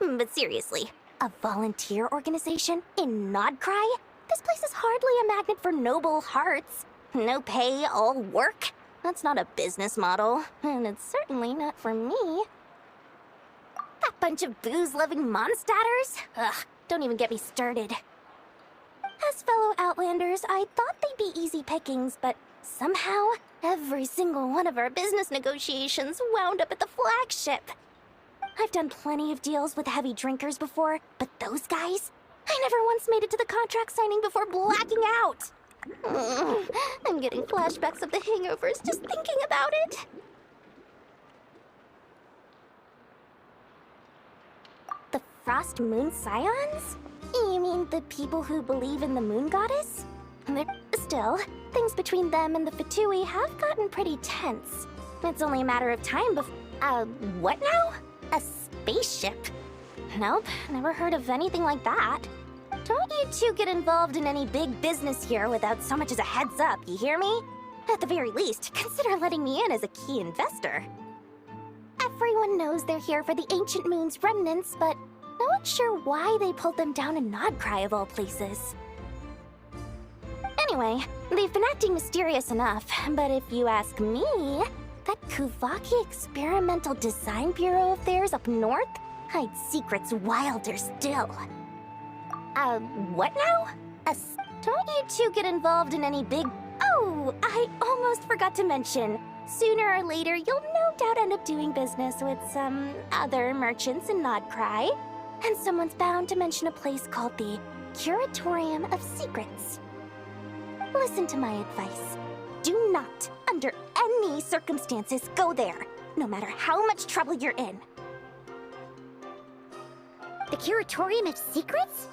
S1: But seriously, a volunteer organization in Not Cry? This place is hardly a magnet for noble hearts. No pay, all work. That's not a business model, and it's certainly not for me. That bunch of booze-loving monstaters? Ugh. Don't even get me started. As fellow Outlanders, I thought they'd be easy pickings, but somehow, every single one of our business negotiations wound up at the flagship. I've done plenty of deals with heavy drinkers before, but those guys? I never once made it to the contract signing before blacking out.
S3: I'm getting flashbacks of the hangovers just thinking about it. The Frost Moon Scions? You mean the people who believe in the moon goddess? Still, things between them and the Fatui have gotten pretty tense. It's only a matter of time what now? A spaceship? Nope, never heard of anything like that. Don't you two get involved in any big business here without so much as a heads up, you hear me? At the very least, consider letting me in as a key investor. Everyone knows they're here for the Ancient Moon's remnants, but no one's sure why they pulled them down in Nodcry of all places. Anyway, they've been acting mysterious enough, but if you ask me, that Kuvaki Experimental Design Bureau of theirs up north hides secrets wilder still. What now? Don't you two get involved in any big... Oh, I almost forgot to mention. Sooner or later, you'll no doubt end up doing business with some other merchants in Nodcry. And someone's bound to mention a place called the Curatorium of Secrets. Listen to my advice. Do not, under any circumstances, go there, no matter how much trouble you're in.
S1: The Curatorium of Secrets?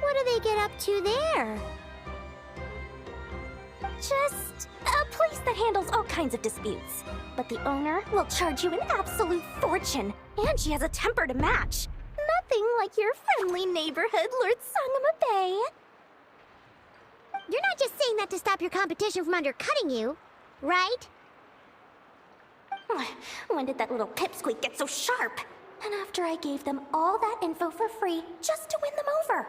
S1: What do they get up to there?
S3: Just a place that handles all kinds of disputes. But the owner will charge you an absolute fortune, and she has a temper to match. Nothing like your friendly neighborhood, Lord Sangama Bay.
S1: You're not just saying that to stop your competition from undercutting you, right?
S3: When did that little pipsqueak get so sharp? And after I gave them all that info for free just to win them over.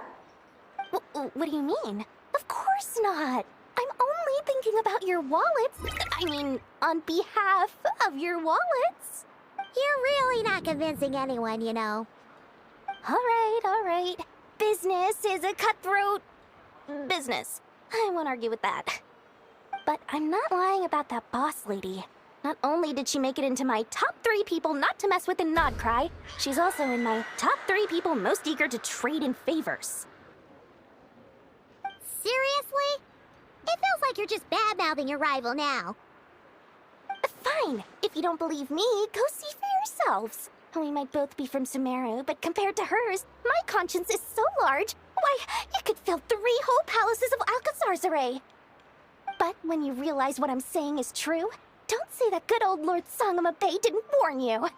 S3: What do you mean? Of course not. I'm only thinking about your wallets. I mean, on behalf of your wallets.
S1: You're really not convincing anyone, you know.
S3: All right. Business is a cutthroat business. I won't argue with that. But I'm not lying about that boss lady. Not only did she make it into my top 3 people not to mess with in Nodcry, she's also in my top 3 people most eager to trade in favors.
S1: Seriously? It feels like you're just bad-mouthing your rival now.
S3: Fine. If you don't believe me, go see for yourselves. We might both be from Sumeru, but compared to hers, my conscience is so large, why, you could fill 3 whole palaces of Alcazar's array. But when you realize what I'm saying is true, don't say that good old Lord Sangama Bay didn't warn you.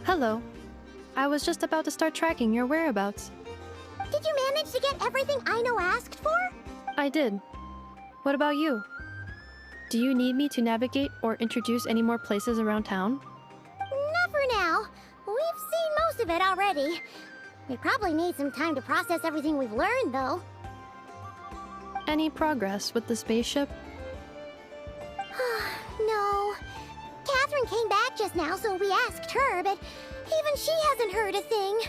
S2: Hello. I was just about to start tracking your whereabouts.
S1: Did you manage to get everything Aino asked for?
S2: I did. What about you? Do you need me to navigate or introduce any more places around town?
S1: Not for now. We've seen most of it already. We probably need some time to process everything we've learned, though.
S2: Any progress with the spaceship?
S1: No. Catherine came back just now, so we asked her, but even she hasn't heard a thing.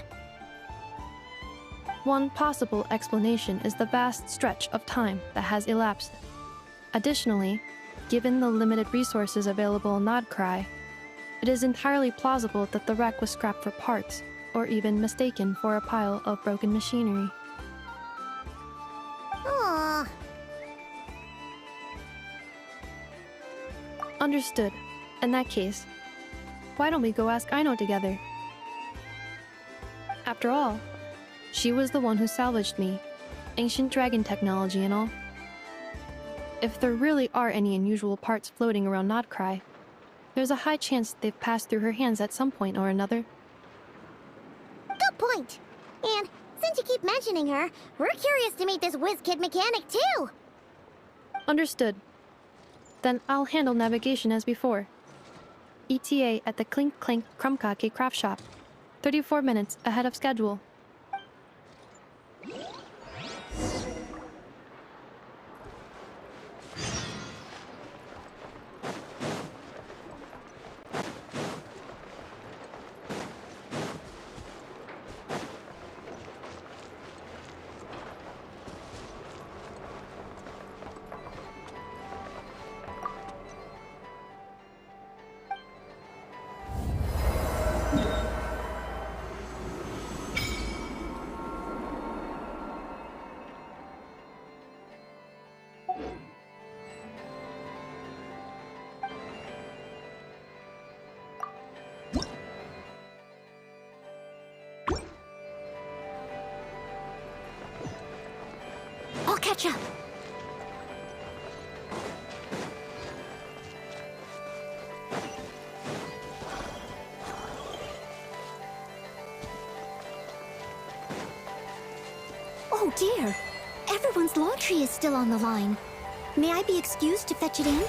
S2: One possible explanation is the vast stretch of time that has elapsed. Additionally, given the limited resources available in Nodcry, it is entirely plausible that the wreck was scrapped for parts, or even mistaken for a pile of broken machinery.
S1: Aww.
S2: Understood. In that case, why don't we go ask Aino together? After all, she was the one who salvaged me, ancient dragon technology and all. If there really are any unusual parts floating around Nodcry, there's a high chance they've passed through her hands at some point or another.
S1: Good point. And since you keep mentioning her, we're curious to meet this whiz-kid mechanic too.
S2: Understood. Then I'll handle navigation as before. ETA at the Clink Clink Krumkake craft shop. 34 minutes ahead of schedule.
S1: catch up. Oh dear. Everyone's laundry is still on the line. May I be excused to fetch it in?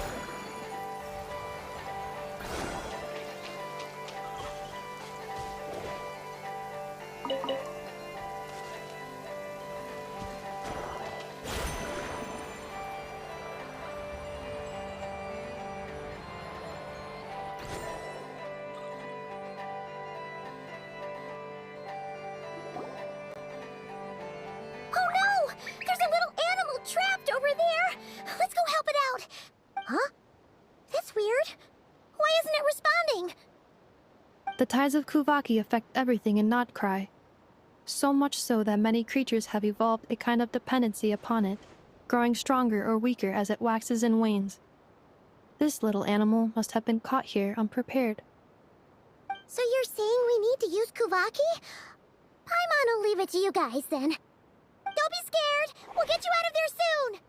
S2: The tides of Kuvaki affect everything in Notcry, so much so that many creatures have evolved a kind of dependency upon it, growing stronger or weaker as it waxes and wanes. This little animal must have been caught here unprepared.
S1: So you're saying we need to use Kuvaki? Paimon will leave it to you guys then. Don't be scared! We'll get you out of there soon!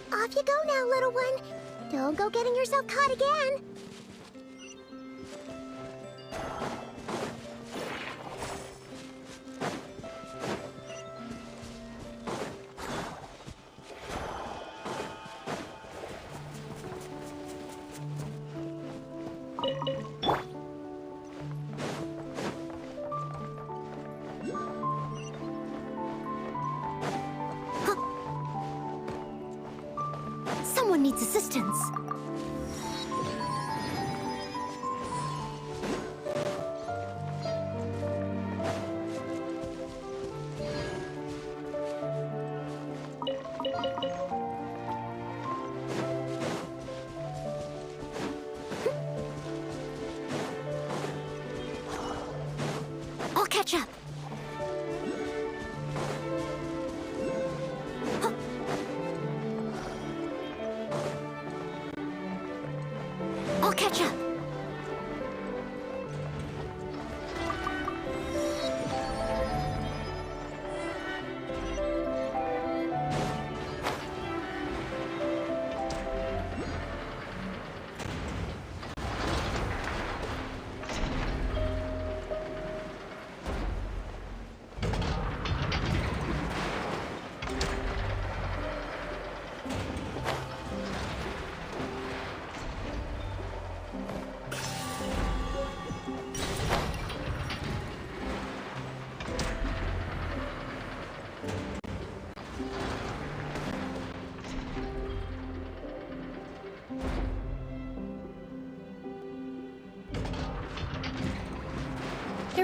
S1: Off you go now, little one. Don't go getting yourself caught again. Someone needs assistance. I'll catch up. I'll catch up.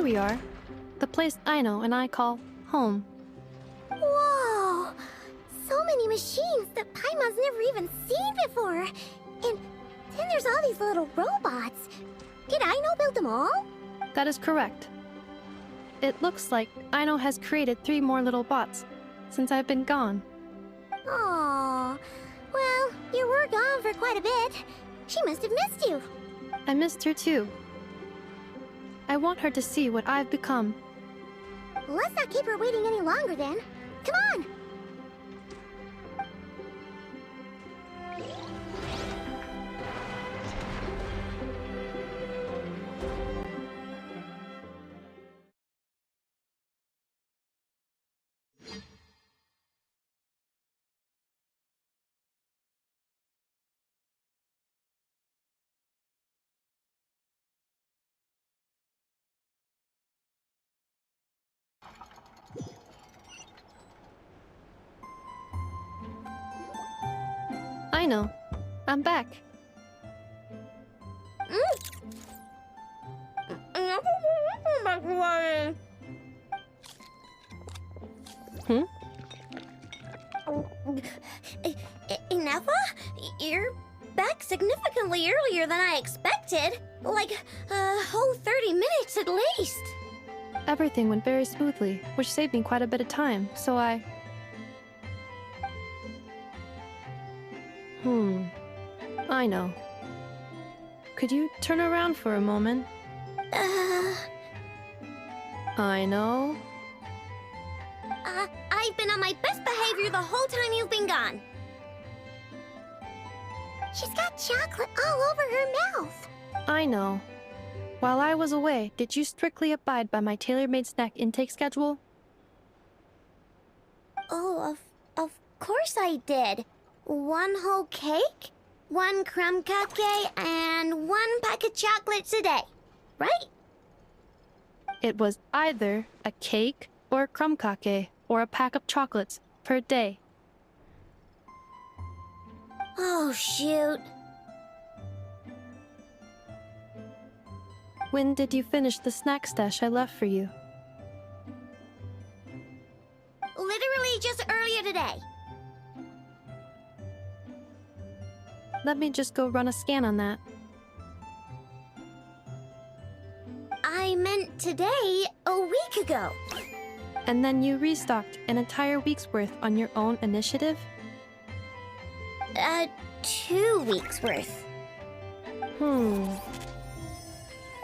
S2: we are. The place Aino and I call home.
S1: Whoa! So many machines that Paimon's never even seen before. And then there's all these little robots. Did Aino build them all?
S2: That is correct. It looks like Aino has created 3 more little bots since I've been gone.
S1: Aww. Well, you were gone for quite a bit. She must have missed you.
S2: I missed her too. I want her to see what I've become.
S1: Let's not keep her waiting any longer then. Come on!
S2: Aino, I'm back. Hmm?
S1: Nefa? You're back significantly earlier than I expected. Like, a whole 30 minutes at least.
S2: Everything went very smoothly, which saved me quite a bit of time, so I... I know. Could you turn around for a moment? I know.
S1: I've been on my best behavior the whole time you've been gone. She's got chocolate all over her mouth.
S2: I know. While I was away, did you strictly abide by my tailor-made snack intake schedule?
S1: Oh, of course I did. 1 whole cake, 1 crumb cupcake, and 1 pack of chocolates a day, right?
S2: It was either a cake or a crumb cake or a pack of chocolates per day.
S1: Oh, shoot.
S2: When did you finish the snack stash I left for you?
S1: Literally just earlier today.
S2: Let me just go run a scan on that.
S1: I meant today, a week ago.
S2: And then you restocked an entire week's worth on your own initiative?
S1: 2 weeks worth.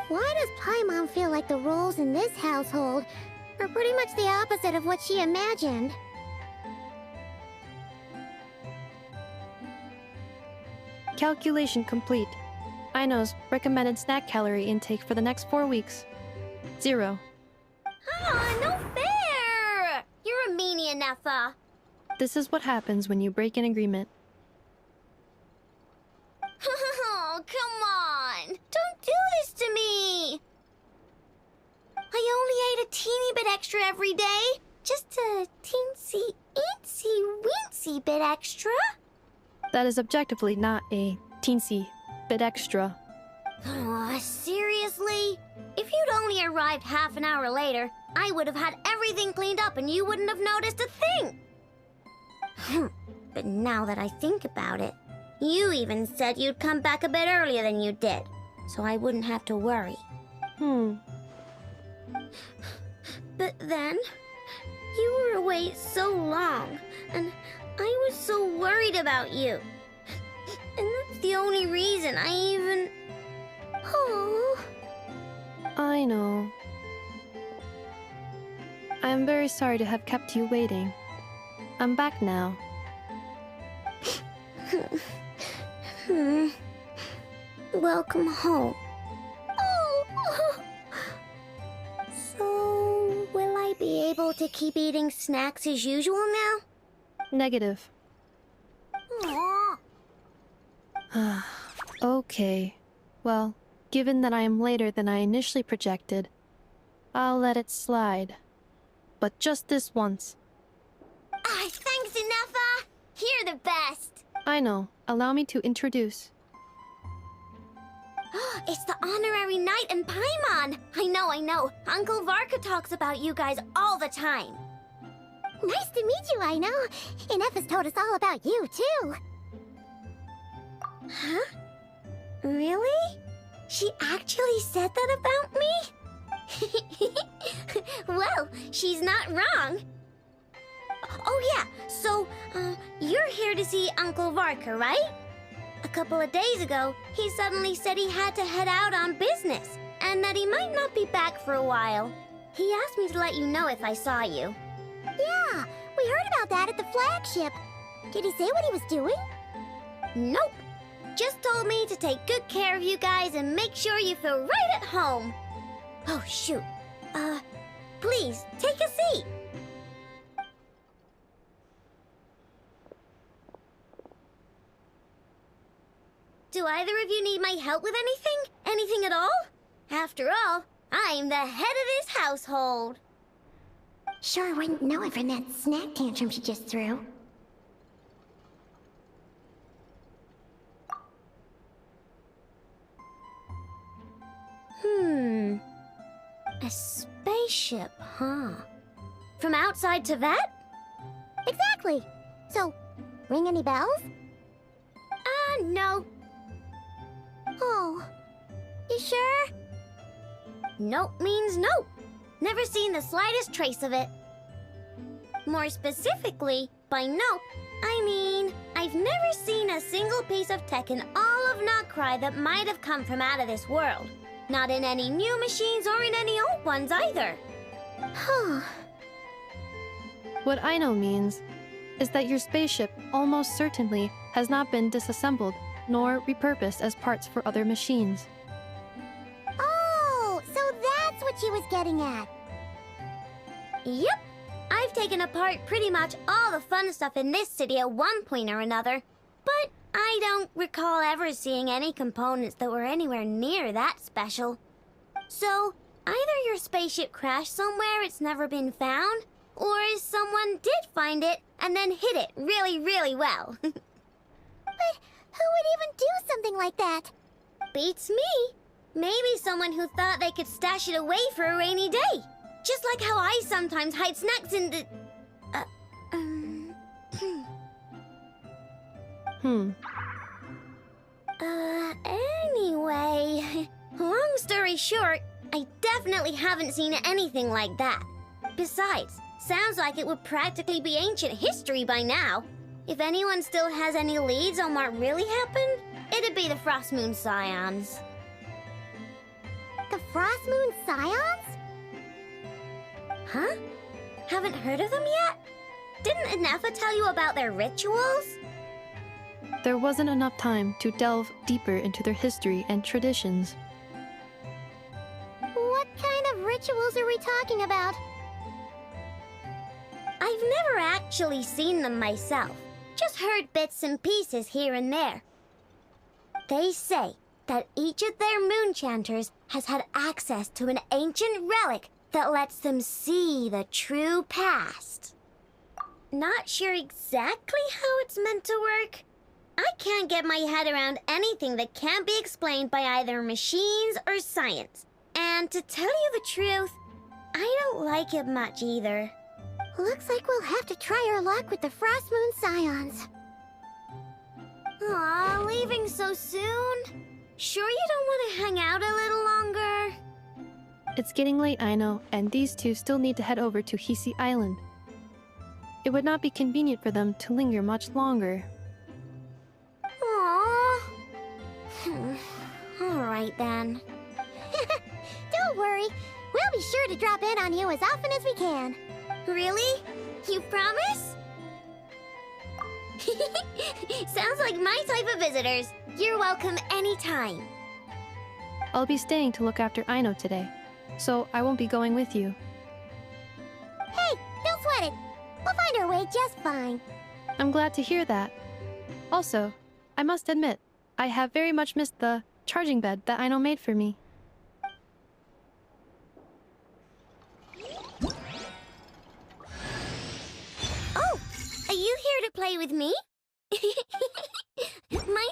S2: Why
S1: does Paimon feel like the rules in this household are pretty much the opposite of what she imagined?
S2: Calculation complete. Aino's recommended snack calorie intake for the next 4 weeks. 0.
S1: No fair! You're a meanie, Nefa.
S2: This is what happens when you break an agreement.
S1: Oh, come on! Don't do this to me! I only ate a teeny bit extra every day. Just a teensy, weensy bit extra.
S2: That is objectively not a teensy bit extra.
S1: Seriously? If you'd only arrived half an hour later, I would have had everything cleaned up and you wouldn't have noticed a thing. But now that I think about it, you even said you'd come back a bit earlier than you did, so I wouldn't have to worry. But then, you were away so long, and I was so worried about you. And that's the only reason I even... Oh.
S2: I know. I am very sorry to have kept you waiting. I'm back now.
S1: Welcome home. Oh. So, will I be able to keep eating snacks as usual now?
S2: Negative.
S1: Aw.
S2: Okay. Well, given that I am later than I initially projected, I'll let it slide. But just this once.
S1: Thanks, Nefa. You're the best.
S2: I know. Allow me to introduce.
S1: It's the honorary knight and Paimon. I know. Uncle Varka talks about you guys all the time. Nice to meet you, I know. Inef told us all about you, too. Huh? Really? She actually said that about me? Well, she's not wrong. Oh yeah, so, you're here to see Uncle Varka, right? A couple of days ago, he suddenly said he had to head out on business, and that he might not be back for a while. He asked me to let you know if I saw you. Yeah, we heard about that at the flagship. Did he say what he was doing? Nope. Just told me to take good care of you guys and make sure you feel right at home. Oh, shoot. Please, take a seat. Do either of you need my help with anything? Anything at all? After all, I'm the head of this household. Sure wouldn't know it from that snack tantrum she just threw. A spaceship, huh? From outside to that? Exactly. So, ring any bells? No. Oh, you sure? Nope means nope. Never seen the slightest trace of it. More specifically, by nope, I mean, I've never seen a single piece of tech in all of Notcry that might have come from out of this world. Not in any new machines or in any old ones either. Huh.
S2: What Aino means is that your spaceship almost certainly has not been disassembled nor repurposed as parts for other machines.
S1: Oh, so that's what she was getting at. Yep. I've taken apart pretty much all the fun stuff in this city at one point or another, but I don't recall ever seeing any components that were anywhere near that special. So, either your spaceship crashed somewhere it's never been found, or someone did find it and then hid it really, really well. But who would even do something like that? Beats me. Maybe someone who thought they could stash it away for a rainy day. Just like how I sometimes hide snacks in the... Anyway, long story short, I definitely haven't seen anything like that. Besides, sounds like it would practically be ancient history by now. If anyone still has any leads on what really happened, it'd be the Frost Moon Scions. The Frost Moon Scions? Huh? Haven't heard of them yet? Didn't Inefa tell you about their rituals?
S2: There wasn't enough time to delve deeper into their history and traditions.
S1: What kind of rituals are we talking about? I've never actually seen them myself, just heard bits and pieces here and there. They say that each of their moon chanters has had access to an ancient relic that lets them see the true past. Not sure exactly how it's meant to work. I can't get my head around anything that can't be explained by either machines or science. And to tell you the truth, I don't like it much either. Looks like we'll have to try our luck with the Frost Moon Scions. Aw, leaving so soon? Sure you don't want to hang out a little longer?
S2: It's getting late, I know, and these two still need to head over to Hisi Island. It would not be convenient for them to linger much longer.
S1: Aww. Alright then. Don't worry. We'll be sure to drop in on you as often as we can. Really? You promise? Sounds like my type of visitors. You're welcome anytime.
S2: I'll be staying to look after Aino today, so I won't be going with you.
S1: Hey, don't sweat it. We'll find our way just fine.
S2: I'm glad to hear that. Also, I must admit, I have very much missed the charging bed that Aino made for me.
S1: Oh, are you here to play with me? My...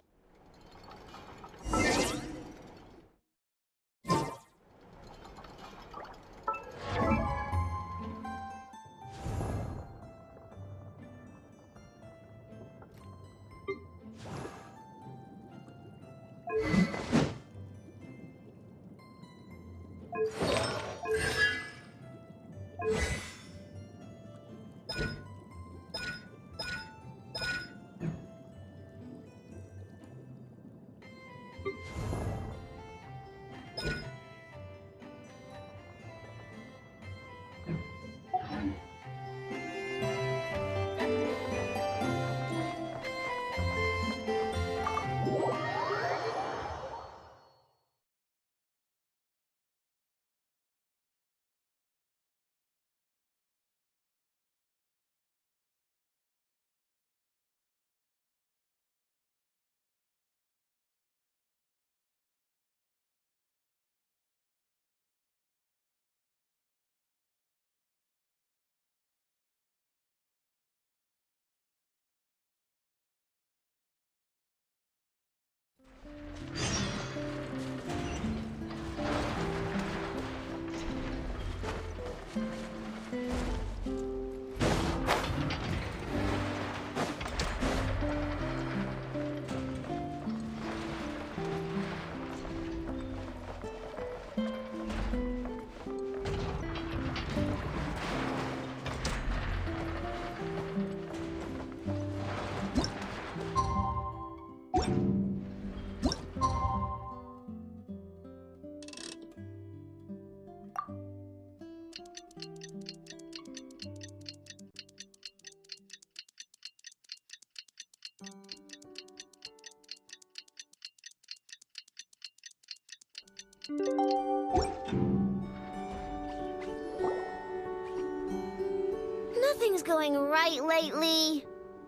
S1: Nothing's going right lately.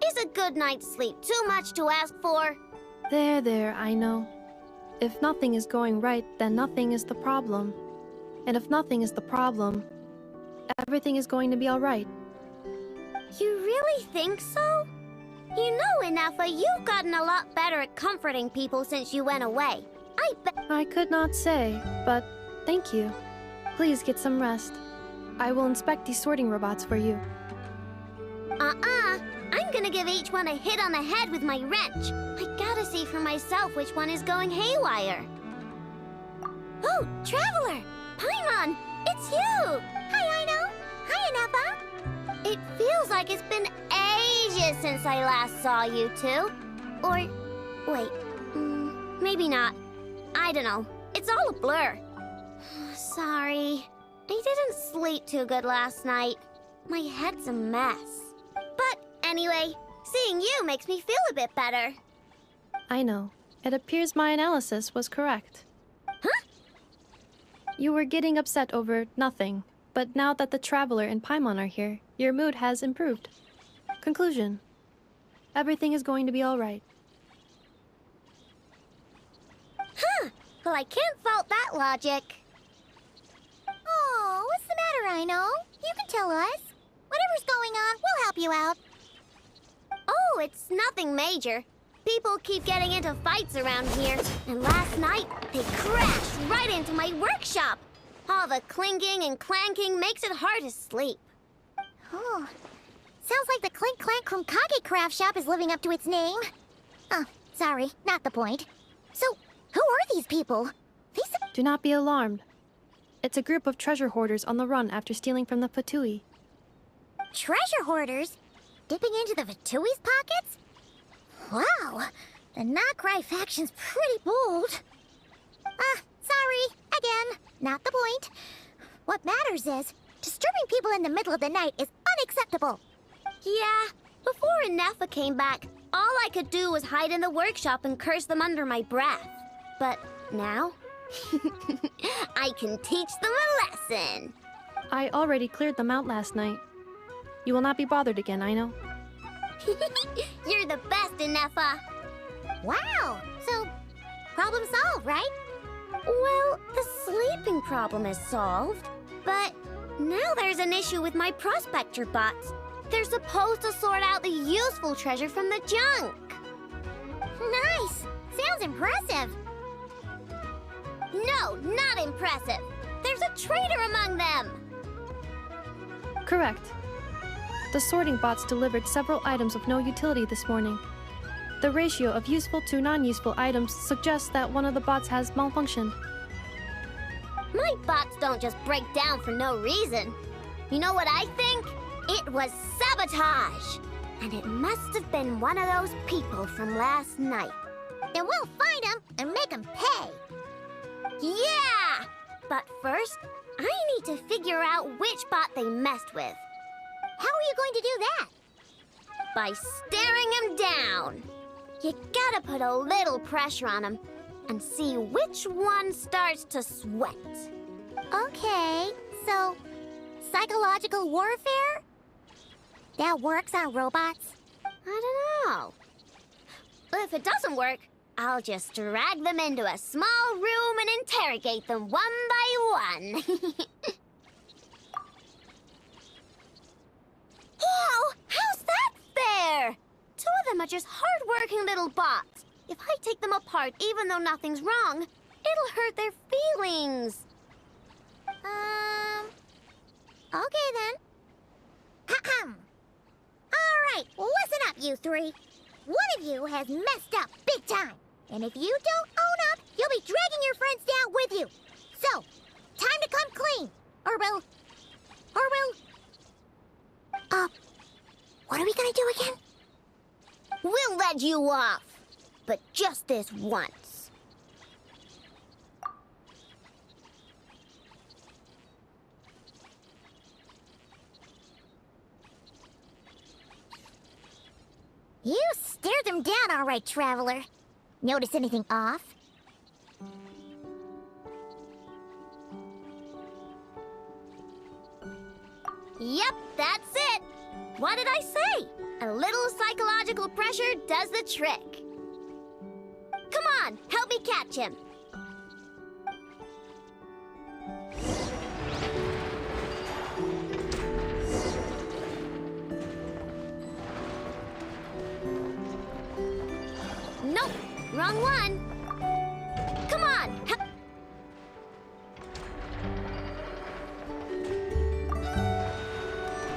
S1: Is a good night's sleep too much to ask for?
S2: There, I know. If nothing is going right, then nothing is the problem. And if nothing is the problem, everything is going to be alright.
S1: You really think so? You know, Inefa, you've gotten a lot better at comforting people since you went away.
S2: I could not say, but thank you. Please get some rest. I will inspect these sorting robots for you.
S1: I'm gonna give each one a hit on the head with my wrench. I gotta see for myself which one is going haywire. Oh, Traveler! Paimon! It's you! Hi, Aino! Hi, Inefa! It feels like it's been ages since I last saw you two. Or, wait, maybe not. I don't know. It's all a blur. Sorry. I didn't sleep too good last night. My head's a mess. But anyway, seeing you makes me feel a bit better.
S2: I know. It appears my analysis was correct.
S1: Huh?
S2: You were getting upset over nothing, but now that the Traveler and Paimon are here, your mood has improved. Conclusion. Everything is going to be alright.
S1: Huh. Well, I can't fault that logic. Oh, what's the matter, Aino? You can tell us. Whatever's going on, we'll help you out. Oh, it's nothing major. People keep getting into fights around here, and last night they crashed right into my workshop. All the clinking and clanking makes it hard to sleep. Oh, sounds like the Clink Clank Krumkage craft shop is living up to its name. Oh, sorry, not the point. So, who are these people?
S2: Do not be alarmed. It's a group of treasure hoarders on the run after stealing from the Fatui.
S1: Treasure hoarders? Dipping into the Vatui's pockets? Wow, the Nocrai faction's pretty bold. Sorry, again, not the point. What matters is, disturbing people in the middle of the night is unacceptable. Yeah, before Inefa came back, all I could do was hide in the workshop and curse them under my breath. But now, I can teach them a lesson.
S2: I already cleared them out last night. You will not be bothered again, I know.
S1: You're the best, Inefa. Wow, so problem solved, right? Well, the sleeping problem is solved, but now there's an issue with my prospector bots. They're supposed to sort out the useful treasure from the junk. Nice! Sounds impressive. No, not impressive. There's a traitor among them.
S2: Correct. The sorting bots delivered several items of no utility this morning. The ratio of useful to non-useful items suggests that one of the bots has malfunctioned.
S1: My bots don't just break down for no reason. You know what I think? It was sabotage! And it must have been one of those people from last night. Then we'll find them and make them pay. Yeah! But first, I need to figure out which bot they messed with. How are you going to do that? By staring him down. You gotta put a little pressure on him and see which one starts to sweat. Okay, so psychological warfare? That works on robots? I don't know. If it doesn't work, I'll just drag them into a small room and interrogate them one by one. Whoa! How's that fair? Two of them are just hard-working little bots. If I take them apart, even though nothing's wrong, it'll hurt their feelings. Okay then. Ahem. All right, listen up, you three. One of you has messed up big time. And if you don't own up, you'll be dragging your friends down with you. So, time to come clean. Or we'll... what are we gonna do again? We'll let you off. But just this once. You stared them down all right, Traveler. Notice anything off? Yep, that's it. What did I say? A little psychological pressure does the trick. Come on, help me catch him. Nope, wrong one. Come on, help.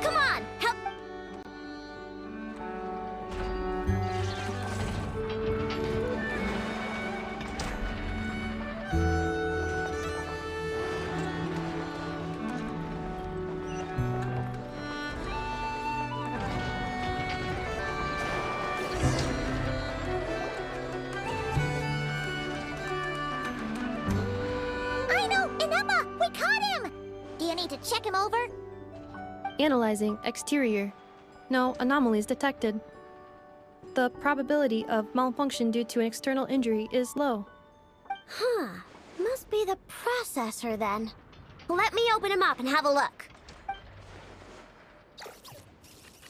S1: Come on, help. We caught him! Do you need to check him over?
S2: Analyzing exterior. No anomalies detected. The probability of malfunction due to an external injury is low.
S1: Huh. Must be the processor then. Let me open him up and have a look.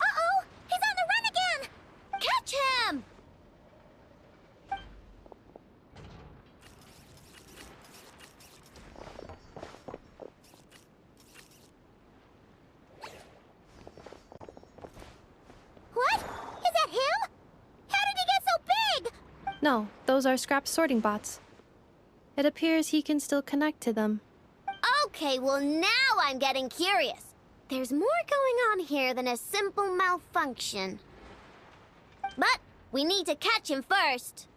S1: Uh-oh! He's on the run again! Catch him! What? Is that him? How did he get so big?
S2: No, those are scrap sorting bots. It appears he can still connect to them.
S1: Okay, well now I'm getting curious. There's more going on here than a simple malfunction. But we need to catch him first.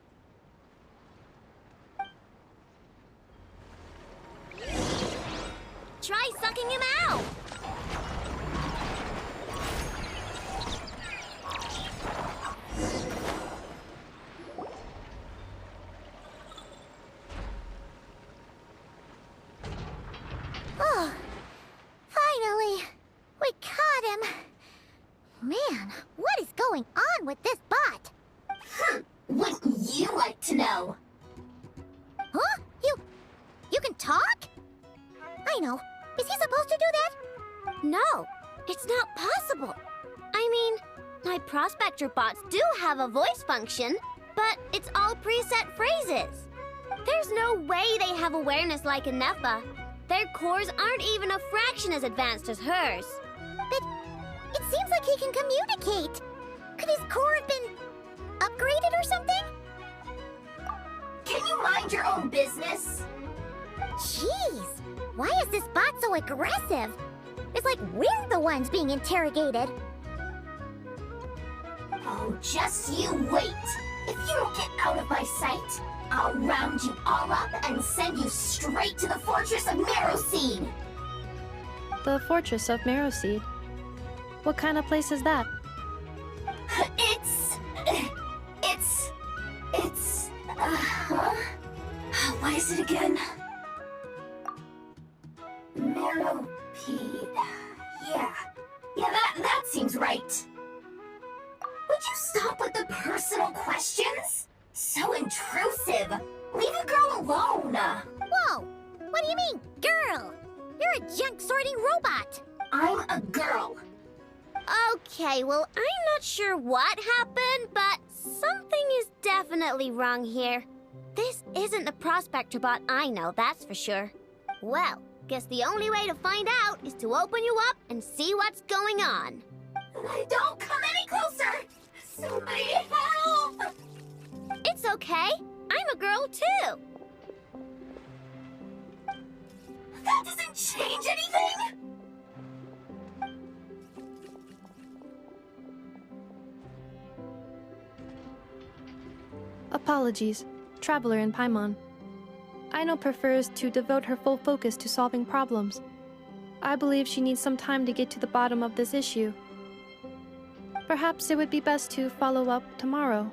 S1: Try sucking him out. Oh, finally! We caught him! Man, what is going on with this bot?
S3: Wouldn't you like to know?
S1: Huh? You can talk? I know. Is he supposed to do that? No, it's not possible. I mean, my prospector bots do have a voice function, but it's all preset phrases. There's no way they have awareness like a Nepha. Their cores aren't even a fraction as advanced as hers. But it seems like he can communicate. Could his core have been upgraded or something?
S3: Can you mind your own business?
S1: Jeez, why is this bot so aggressive? It's like we're the ones being interrogated.
S3: Oh, just you wait. If you don't get out of my sight, I'll round you all up and send you straight to the fortress of Meroseed.
S2: The Fortress of Meroseed? What kind of place is that?
S3: What is it again? Meropede. Yeah, that seems right. Would you stop with the personal questions? So intrusive. Leave a girl alone.
S1: Whoa! What do you mean, girl? You're a junk sorting robot.
S3: I'm a girl.
S1: Okay, well, I'm not sure what happened, but something is definitely wrong here. This isn't the prospector bot I know, that's for sure. Well, guess the only way to find out is to open you up and see what's going on.
S3: Don't come any closer! Somebody help!
S1: It's okay. I'm a girl, too.
S3: That doesn't change anything!
S2: Apologies, Traveler in Paimon. Aino prefers to devote her full focus to solving problems. I believe she needs some time to get to the bottom of this issue. Perhaps it would be best to follow up tomorrow.